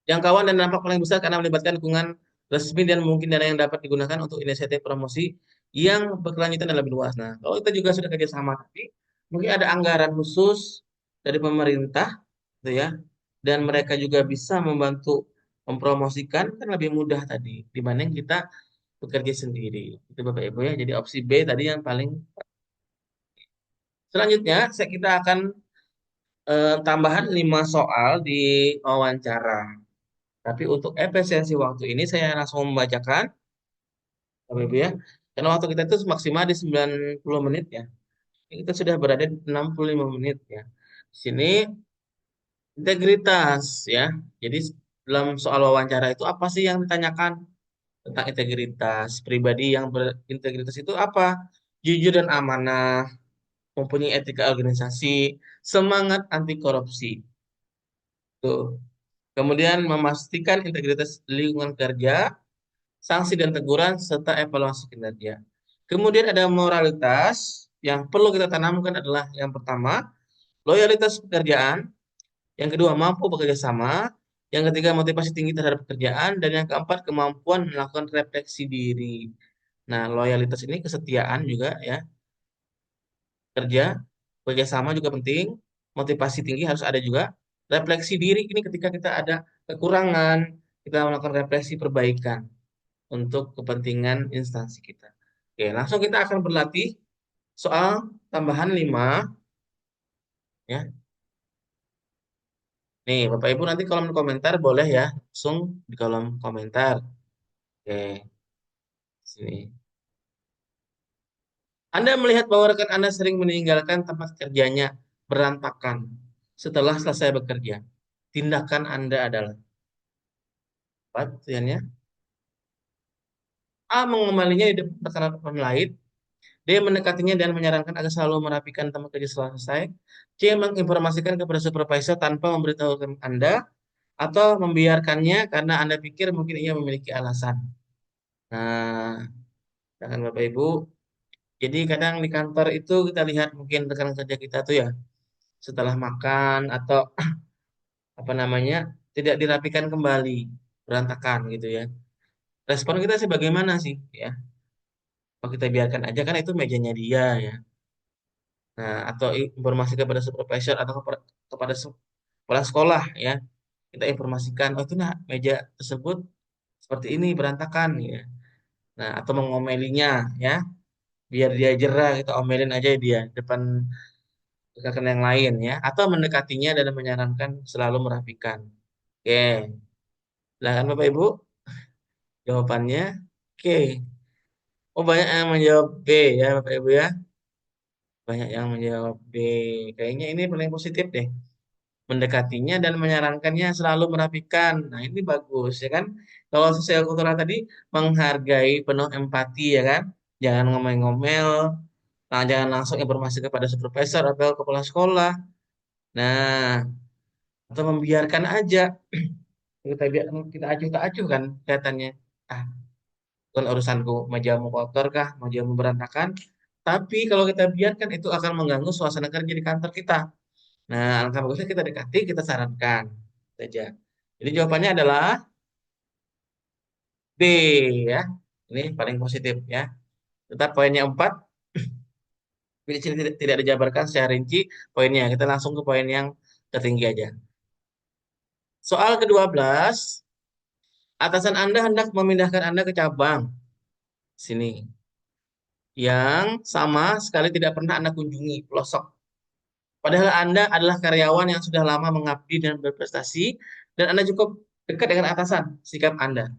jangkauan dan dampak paling besar karena melibatkan dukungan resmi dan mungkin dana yang dapat digunakan untuk inisiatif promosi yang berkelanjutan dan lebih luas. Nah, kalau kita juga sudah kerjasama tadi, mungkin ada anggaran khusus dari pemerintah, gitu ya, dan mereka juga bisa membantu mempromosikan kan lebih mudah tadi dibanding kita bekerja sendiri. Itu Bapak Ibu ya. Jadi opsi B tadi yang paling. Selanjutnya, kita akan tambahan 5 soal di wawancara. Tapi untuk efisiensi waktu ini saya langsung membacakan, Bapak Ibu ya. Karena waktu kita itu maksimal di 90 menit ya. Ini kita sudah berada di 65 menit ya. Di sini integritas ya. Jadi dalam soal wawancara itu apa sih yang ditanyakan? Tentang integritas. Pribadi yang berintegritas itu apa? Jujur dan amanah, mempunyai etika organisasi, semangat anti korupsi. Tuh. Kemudian memastikan integritas lingkungan kerja, sanksi dan teguran, serta evaluasi kinerja. Kemudian ada moralitas, yang perlu kita tanamkan adalah yang pertama, loyalitas pekerjaan, yang kedua, mampu bekerja sama, yang ketiga, motivasi tinggi terhadap pekerjaan, dan yang keempat, kemampuan melakukan refleksi diri. Nah, loyalitas ini kesetiaan juga ya, kerja sama juga penting, motivasi tinggi harus ada juga, refleksi diri ini ketika kita ada kekurangan, kita melakukan refleksi perbaikan untuk kepentingan instansi kita. Oke, langsung kita akan berlatih soal tambahan 5 ya. Nih, Bapak Ibu nanti kolom komentar boleh ya, langsung di kolom komentar. Oke, sini. Anda melihat bahwa rekan Anda sering meninggalkan tempat kerjanya berantakan setelah selesai bekerja. Tindakan Anda adalah apa? Pilihannya? A. Mengembalinya di depan rekan lain. D. Mendekatinya dan menyarankan agar selalu merapikan tempat kerja setelah selesai. C. Menginformasikan kepada supervisor tanpa memberitahu Anda. Atau membiarkannya karena Anda pikir mungkin ia memiliki alasan. Nah, kan Bapak Ibu. Jadi kadang di kantor itu kita lihat mungkin rekan kerja kita tuh ya, setelah makan atau apa namanya, tidak dirapikan kembali, berantakan gitu ya. Respon kita sih bagaimana sih ya? Kalau kita biarkan aja kan itu mejanya dia ya. Nah, atau informasi kepada supervisor atau kepada kepala sekolah ya. Kita informasikan, oh itu nah meja tersebut seperti ini berantakan ya. Nah, atau mengomelinya ya, biar dia jerah kita omelin aja dia depan rekan yang lain ya, atau mendekatinya dan menyarankan selalu merapikan. Oke, silakan Bapak Ibu jawabannya. Oke. Oh, banyak yang menjawab B ya Bapak Ibu ya. Banyak yang menjawab B. Kayaknya ini paling positif deh. Mendekatinya dan menyarankannya selalu merapikan. Nah, ini bagus ya kan. Kalau sosial kultural tadi menghargai penuh empati ya kan. Jangan ngomel-ngomel. Nah, jangan langsung informasi kepada supervisor atau kepala sekolah. Nah, atau membiarkan aja. Kita acuh kan kelihatannya. Ah, bukan urusanku, mejamu kotor kah, mejamu berantakan. Tapi kalau kita biarkan itu akan mengganggu suasana kerja di kantor kita. Nah, alangkah bagusnya kita dekati, kita sarankan saja. Jadi jawabannya adalah D ya. Ini paling positif ya. Tetap poinnya 4. Di sini tidak dijabarkan secara rinci poinnya. Kita langsung ke poin yang tertinggi aja. Soal ke-12, atasan Anda hendak memindahkan Anda ke cabang Sini. Yang sama sekali tidak pernah Anda kunjungi, pelosok. Padahal Anda adalah karyawan yang sudah lama mengabdi dan berprestasi, dan Anda cukup dekat dengan atasan, sikap Anda.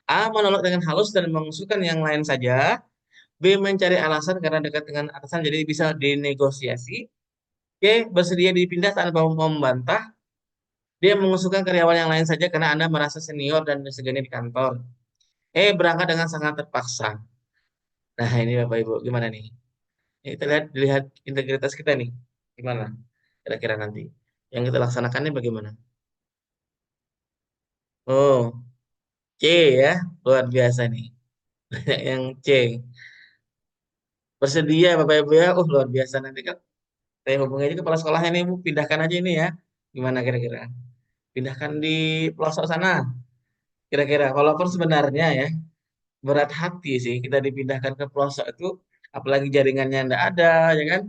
A. Menolak dengan halus dan mengusulkan yang lain saja. B. Mencari alasan karena dekat dengan atasan, jadi bisa dinegosiasi. C. Bersedia dipindah tanpa membantah. D. Mengusulkan karyawan yang lain saja karena Anda merasa senior dan disegani di kantor. E. Berangkat dengan sangat terpaksa. Nah, ini Bapak Ibu, gimana nih? Ini kita lihat integritas kita nih. Gimana? Kira-kira nanti. Yang kita laksanakannya bagaimana? Oh, C ya. Luar biasa nih. Banyak yang C. Bersedia Bapak Ibu ya. Luar biasa. Nanti kan saya hubungi aja kepala sekolahnya nih, Bu. Pindahkan aja ini ya. Gimana kira-kira? Pindahkan di pelosok sana. Kira-kira. Walaupun sebenarnya ya, berat hati sih kita dipindahkan ke pelosok itu. Apalagi jaringannya ndak ada, ya kan?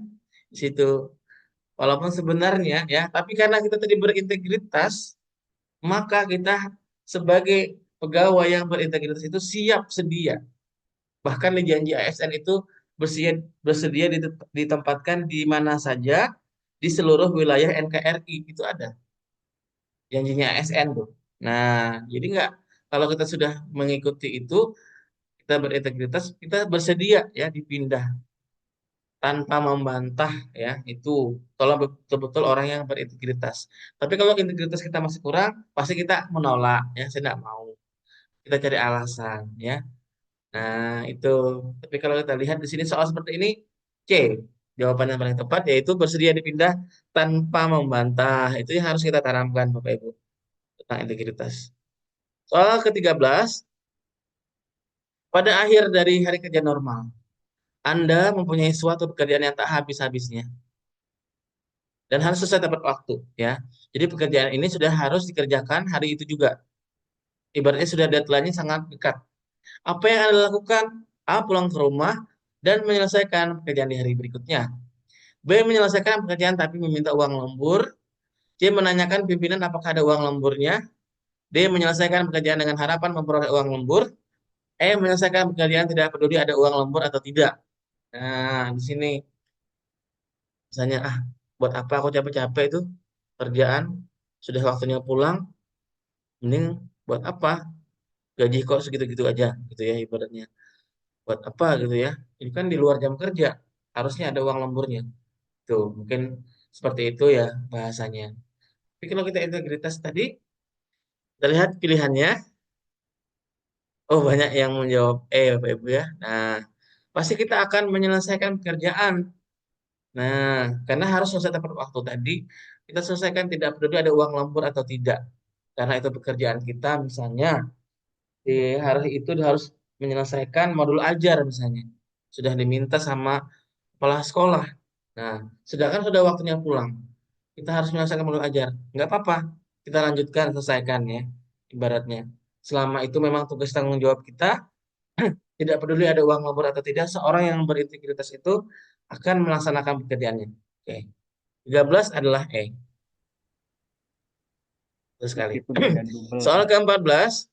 Di situ. Walaupun sebenarnya ya, tapi karena kita tadi berintegritas, maka kita sebagai pegawai yang berintegritas itu siap sedia. Bahkan di janji ASN itu bersedia ditempatkan di mana saja di seluruh wilayah NKRI itu ada janjinya ASN tuh. Nah, jadi nggak, kalau kita sudah mengikuti itu, kita berintegritas, kita bersedia ya dipindah tanpa membantah ya, itu kalau betul-betul orang yang berintegritas. Tapi kalau integritas kita masih kurang, pasti kita menolak ya, saya tidak mau. Kita cari alasan ya. Nah, itu. Tapi kalau kita lihat di sini soal seperti ini, C. Jawaban yang paling tepat yaitu bersedia dipindah tanpa membantah. Itu yang harus kita tanamkan Bapak Ibu tentang integritas. Soal ke-13, pada akhir dari hari kerja normal, Anda mempunyai suatu pekerjaan yang tak habis-habisnya dan harus selesai tepat waktu ya. Jadi pekerjaan ini sudah harus dikerjakan hari itu juga. Ibaratnya sudah deadline-nya sangat dekat. Apa yang Anda lakukan? A. Pulang ke rumah dan menyelesaikan pekerjaan di hari berikutnya. B. Menyelesaikan pekerjaan tapi meminta uang lembur. C. Menanyakan pimpinan apakah ada uang lemburnya. D. Menyelesaikan pekerjaan dengan harapan memperoleh uang lembur. E. Menyelesaikan pekerjaan tidak peduli ada uang lembur atau tidak. Nah, di sini misalnya, buat apa aku capek-capek itu kerjaan, sudah waktunya pulang, mending buat apa? Gaji kok segitu-gitu aja, gitu ya ibaratnya. Buat apa gitu ya? Ini kan di luar jam kerja, harusnya ada uang lemburnya. Tuh, mungkin seperti itu ya bahasanya. Tapi kalau kita integritas tadi, kita lihat pilihannya. Oh, banyak yang menjawab Bapak Ibu ya. Nah, pasti kita akan menyelesaikan pekerjaan. Nah, karena harus selesai tepat waktu tadi, kita selesaikan tidak peduli ada uang lembur atau tidak. Karena itu pekerjaan kita misalnya, di hari itu harus menyelesaikan modul ajar misalnya. Sudah diminta sama kepala sekolah. Nah, sedangkan sudah waktunya pulang. Kita harus menyelesaikan modul ajar. Nggak apa-apa, kita lanjutkan, selesaikan ya, ibaratnya. Selama itu memang tugas tanggung jawab kita, tidak peduli ada uang lembur atau tidak, seorang yang berintegritas itu akan melaksanakan pekerjaannya. Oke. 13 adalah E. Terus sekali. Meskipun ada double. Soal ke-14,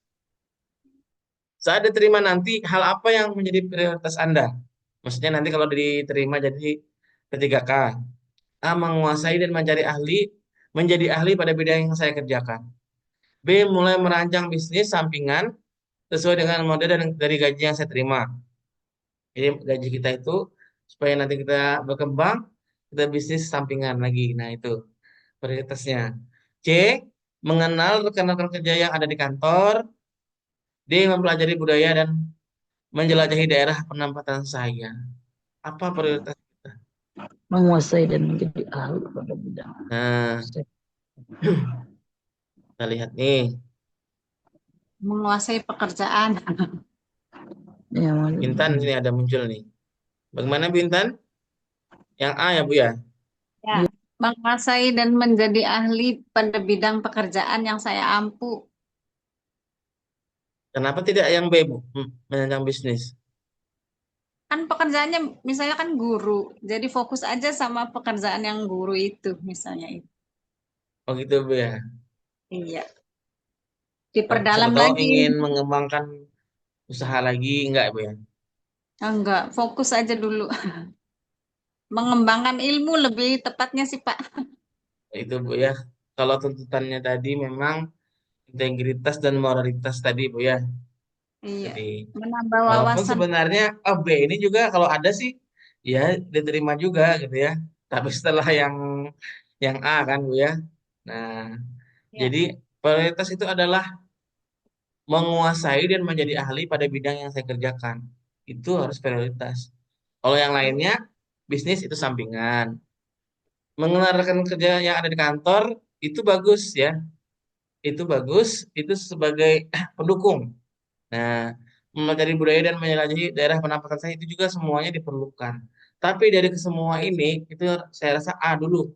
saat diterima nanti, hal apa yang menjadi prioritas Anda? Maksudnya nanti kalau diterima jadi P3K. A. Menguasai dan menjadi ahli pada bidang yang saya kerjakan. B. Mulai merancang bisnis sampingan sesuai dengan model dan dari gaji yang saya terima. Jadi gaji kita itu supaya nanti kita berkembang, kita bisnis sampingan lagi. Nah, itu prioritasnya. C. Mengenal rekan-rekan kerja yang ada di kantor. D. Mempelajari budaya dan menjelajahi daerah penempatan saya. Apa prioritas kita? Menguasai dan menjadi ahli pada bidang. Nah, kita lihat nih. Menguasai pekerjaan. Ya, Bintan ini ada muncul nih. Bagaimana Bintan? Yang A ya Bu ya? Ya, menguasai dan menjadi ahli pada bidang pekerjaan yang saya ampu. Kenapa tidak yang B Bu? Merancang bisnis. Kan pekerjaannya misalnya kan guru. Jadi fokus aja sama pekerjaan yang guru itu misalnya itu. Oh gitu Bu ya. Iya. Siapa Diperdalam tahu lagi. ingin mengembangkan usaha lagi enggak Bu ya? Enggak, fokus aja dulu. Mengembangkan ilmu lebih tepatnya sih, Pak. Itu Bu ya. Kalau tuntutannya tadi memang integritas dan moralitas tadi Bu ya. Iya, Jadi menambah walaupun wawasan. sebenarnya B ini juga kalau ada sih ya diterima juga gitu ya. Tapi setelah yang A kan Bu ya. Nah, Ya. jadi prioritas itu adalah menguasai dan menjadi ahli pada bidang yang saya kerjakan. Itu harus prioritas. Kalau yang lainnya bisnis itu sampingan. Mengenalkan kerja yang ada di kantor itu bagus ya. Itu bagus, itu sebagai pendukung. Nah, mempelajari budaya dan menjelajahi daerah penempatan saya itu juga semuanya diperlukan. Tapi dari kesemua ini, itu saya rasa A dulu,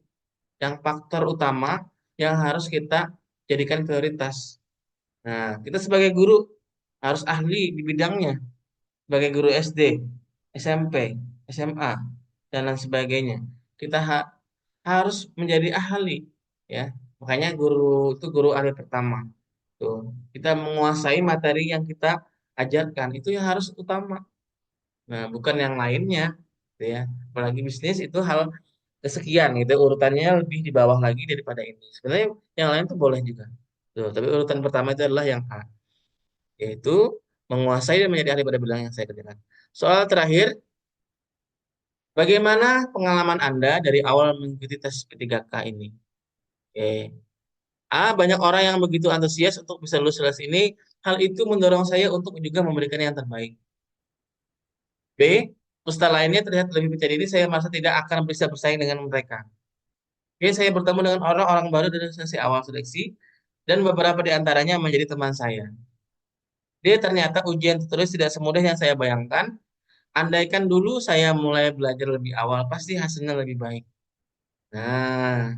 yang faktor utama yang harus kita jadikan prioritas. Nah, kita sebagai guru harus ahli di bidangnya, sebagai guru SD, SMP, SMA, dan lain sebagainya. Kita harus menjadi ahli, ya. Makanya guru itu guru ahli pertama. Tuh, kita menguasai materi yang kita ajarkan itu yang harus utama. Nah, bukan yang lainnya, gitu ya. Apalagi bisnis itu hal kesekian gitu, urutannya lebih di bawah lagi daripada ini. Sebenarnya yang lain tuh boleh juga. Tuh, tapi urutan pertama itu adalah yang A, yaitu menguasai dan menjadi ahli pada bidang yang saya kerjakan. Soal terakhir, bagaimana pengalaman Anda dari awal mengikuti tes P3K ini? Oke. A, banyak orang yang begitu antusias untuk bisa lulus seleksi ini. Hal itu mendorong saya untuk juga memberikan yang terbaik. B, peserta lainnya terlihat lebih percaya diri, saya merasa tidak akan bisa bersaing dengan mereka. C, saya bertemu dengan orang-orang baru dari sesi awal seleksi, dan beberapa di antaranya menjadi teman saya. D, ternyata ujian tertulis tidak semudah yang saya bayangkan. Andaikan dulu saya mulai belajar lebih awal, pasti hasilnya lebih baik. Nah,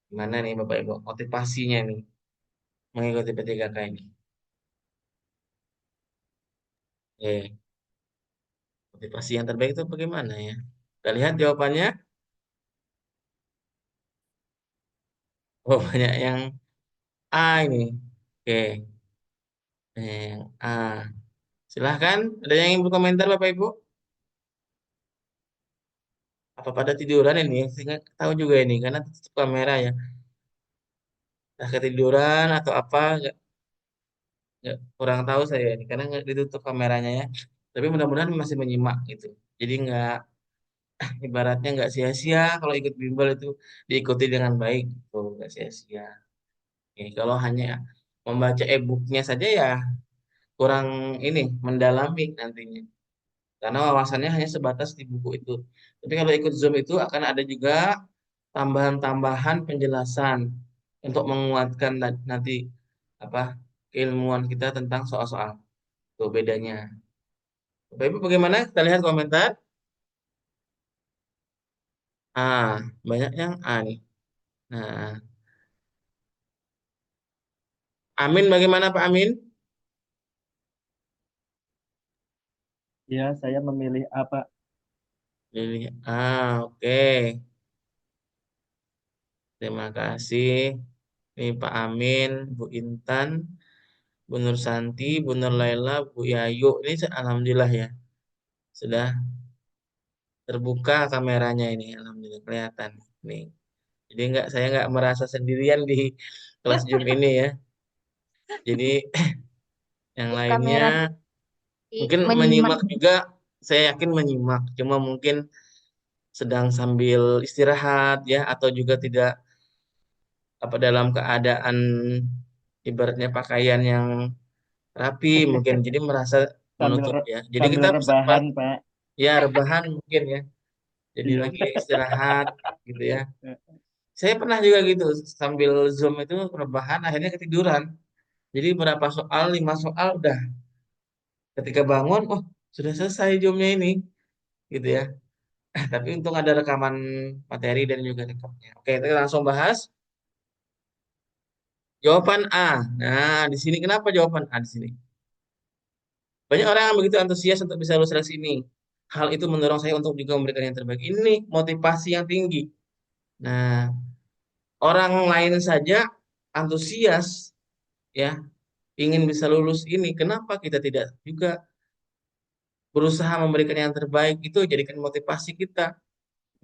gimana nih Bapak Ibu motivasinya nih mengikuti P3K ini? Motivasi yang terbaik itu bagaimana ya? Kita lihat jawabannya. Oh, banyak yang A ini. Oke, yang A. Silahkan, ada yang ingin berkomentar Bapak Ibu? Apa pada tiduran ini? Saya nggak tahu juga ini, karena tutup kamera ya. Nah, ketiduran atau apa, kurang tahu saya ini, karena nggak ditutup kameranya ya. Tapi mudah-mudahan masih menyimak gitu. Jadi nggak, ibaratnya nggak sia-sia kalau ikut bimbel itu diikuti dengan baik. Tuh, nggak sia-sia. Oke, kalau hanya membaca e-booknya saja ya kurang ini, mendalami nantinya. Karena wawasannya hanya sebatas di buku itu. Tapi kalau ikut Zoom itu akan ada juga tambahan-tambahan penjelasan untuk menguatkan nanti apa keilmuan kita tentang soal-soal. Itu bedanya. Bapak Ibu bagaimana? Kita lihat komentar. Ah, banyak yang A nih. Nah, Amin bagaimana Pak Amin? Ya, saya memilih apa? Pilih A, oke. Terima kasih. Ini Pak Amin, Bu Intan, Bu Nur Santi, Bu Nur Laila, Bu Yayu. Ini alhamdulillah ya. Sudah terbuka kameranya ini. Alhamdulillah kelihatan. Nih. Jadi saya nggak merasa sendirian di kelas Zoom ini ya. Jadi yang lainnya Kamera mungkin menyimak. menyimak juga, saya yakin menyimak. Cuma mungkin sedang sambil istirahat ya atau juga tidak apa dalam keadaan ibaratnya pakaian yang rapi mungkin jadi merasa Sambil menutup ya. Jadi sambil kita sempat rebahan, Pak. ya rebahan mungkin ya. Jadi Iya. lagi istirahat gitu ya. Saya pernah juga gitu sambil Zoom itu rebahan akhirnya ketiduran. Jadi berapa soal, 5 soal udah. Ketika bangun, oh sudah selesai Zoom-nya ini gitu ya. Tapi untung ada rekaman materi dan juga rekamnya. Oke, kita langsung bahas. Jawaban A. Nah, di sini kenapa jawaban A di sini? Banyak orang yang begitu antusias untuk bisa lulus seleksi ini. Hal itu mendorong saya untuk juga memberikan yang terbaik. Ini nih, motivasi yang tinggi. Nah, orang lain saja antusias ya ingin bisa lulus ini. Kenapa kita tidak juga? berusaha memberikan yang terbaik, itu jadikan motivasi kita.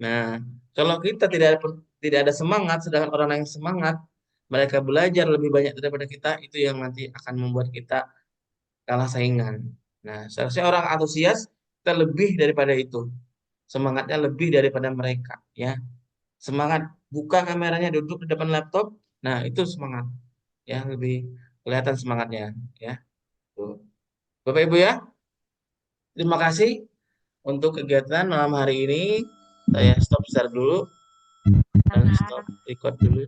Nah, kalau kita tidak ada semangat, sedangkan orang lain semangat, mereka belajar lebih banyak daripada kita, itu yang nanti akan membuat kita kalah saingan. Nah, seharusnya orang antusias kita lebih daripada itu. Semangatnya lebih daripada mereka, ya. Semangat buka kameranya, duduk di depan laptop. Nah, itu semangat. Ya, lebih kelihatan semangatnya, ya. Tuh. Bapak Ibu ya, terima kasih untuk kegiatan malam hari ini. Saya stop share dulu dan stop record dulu.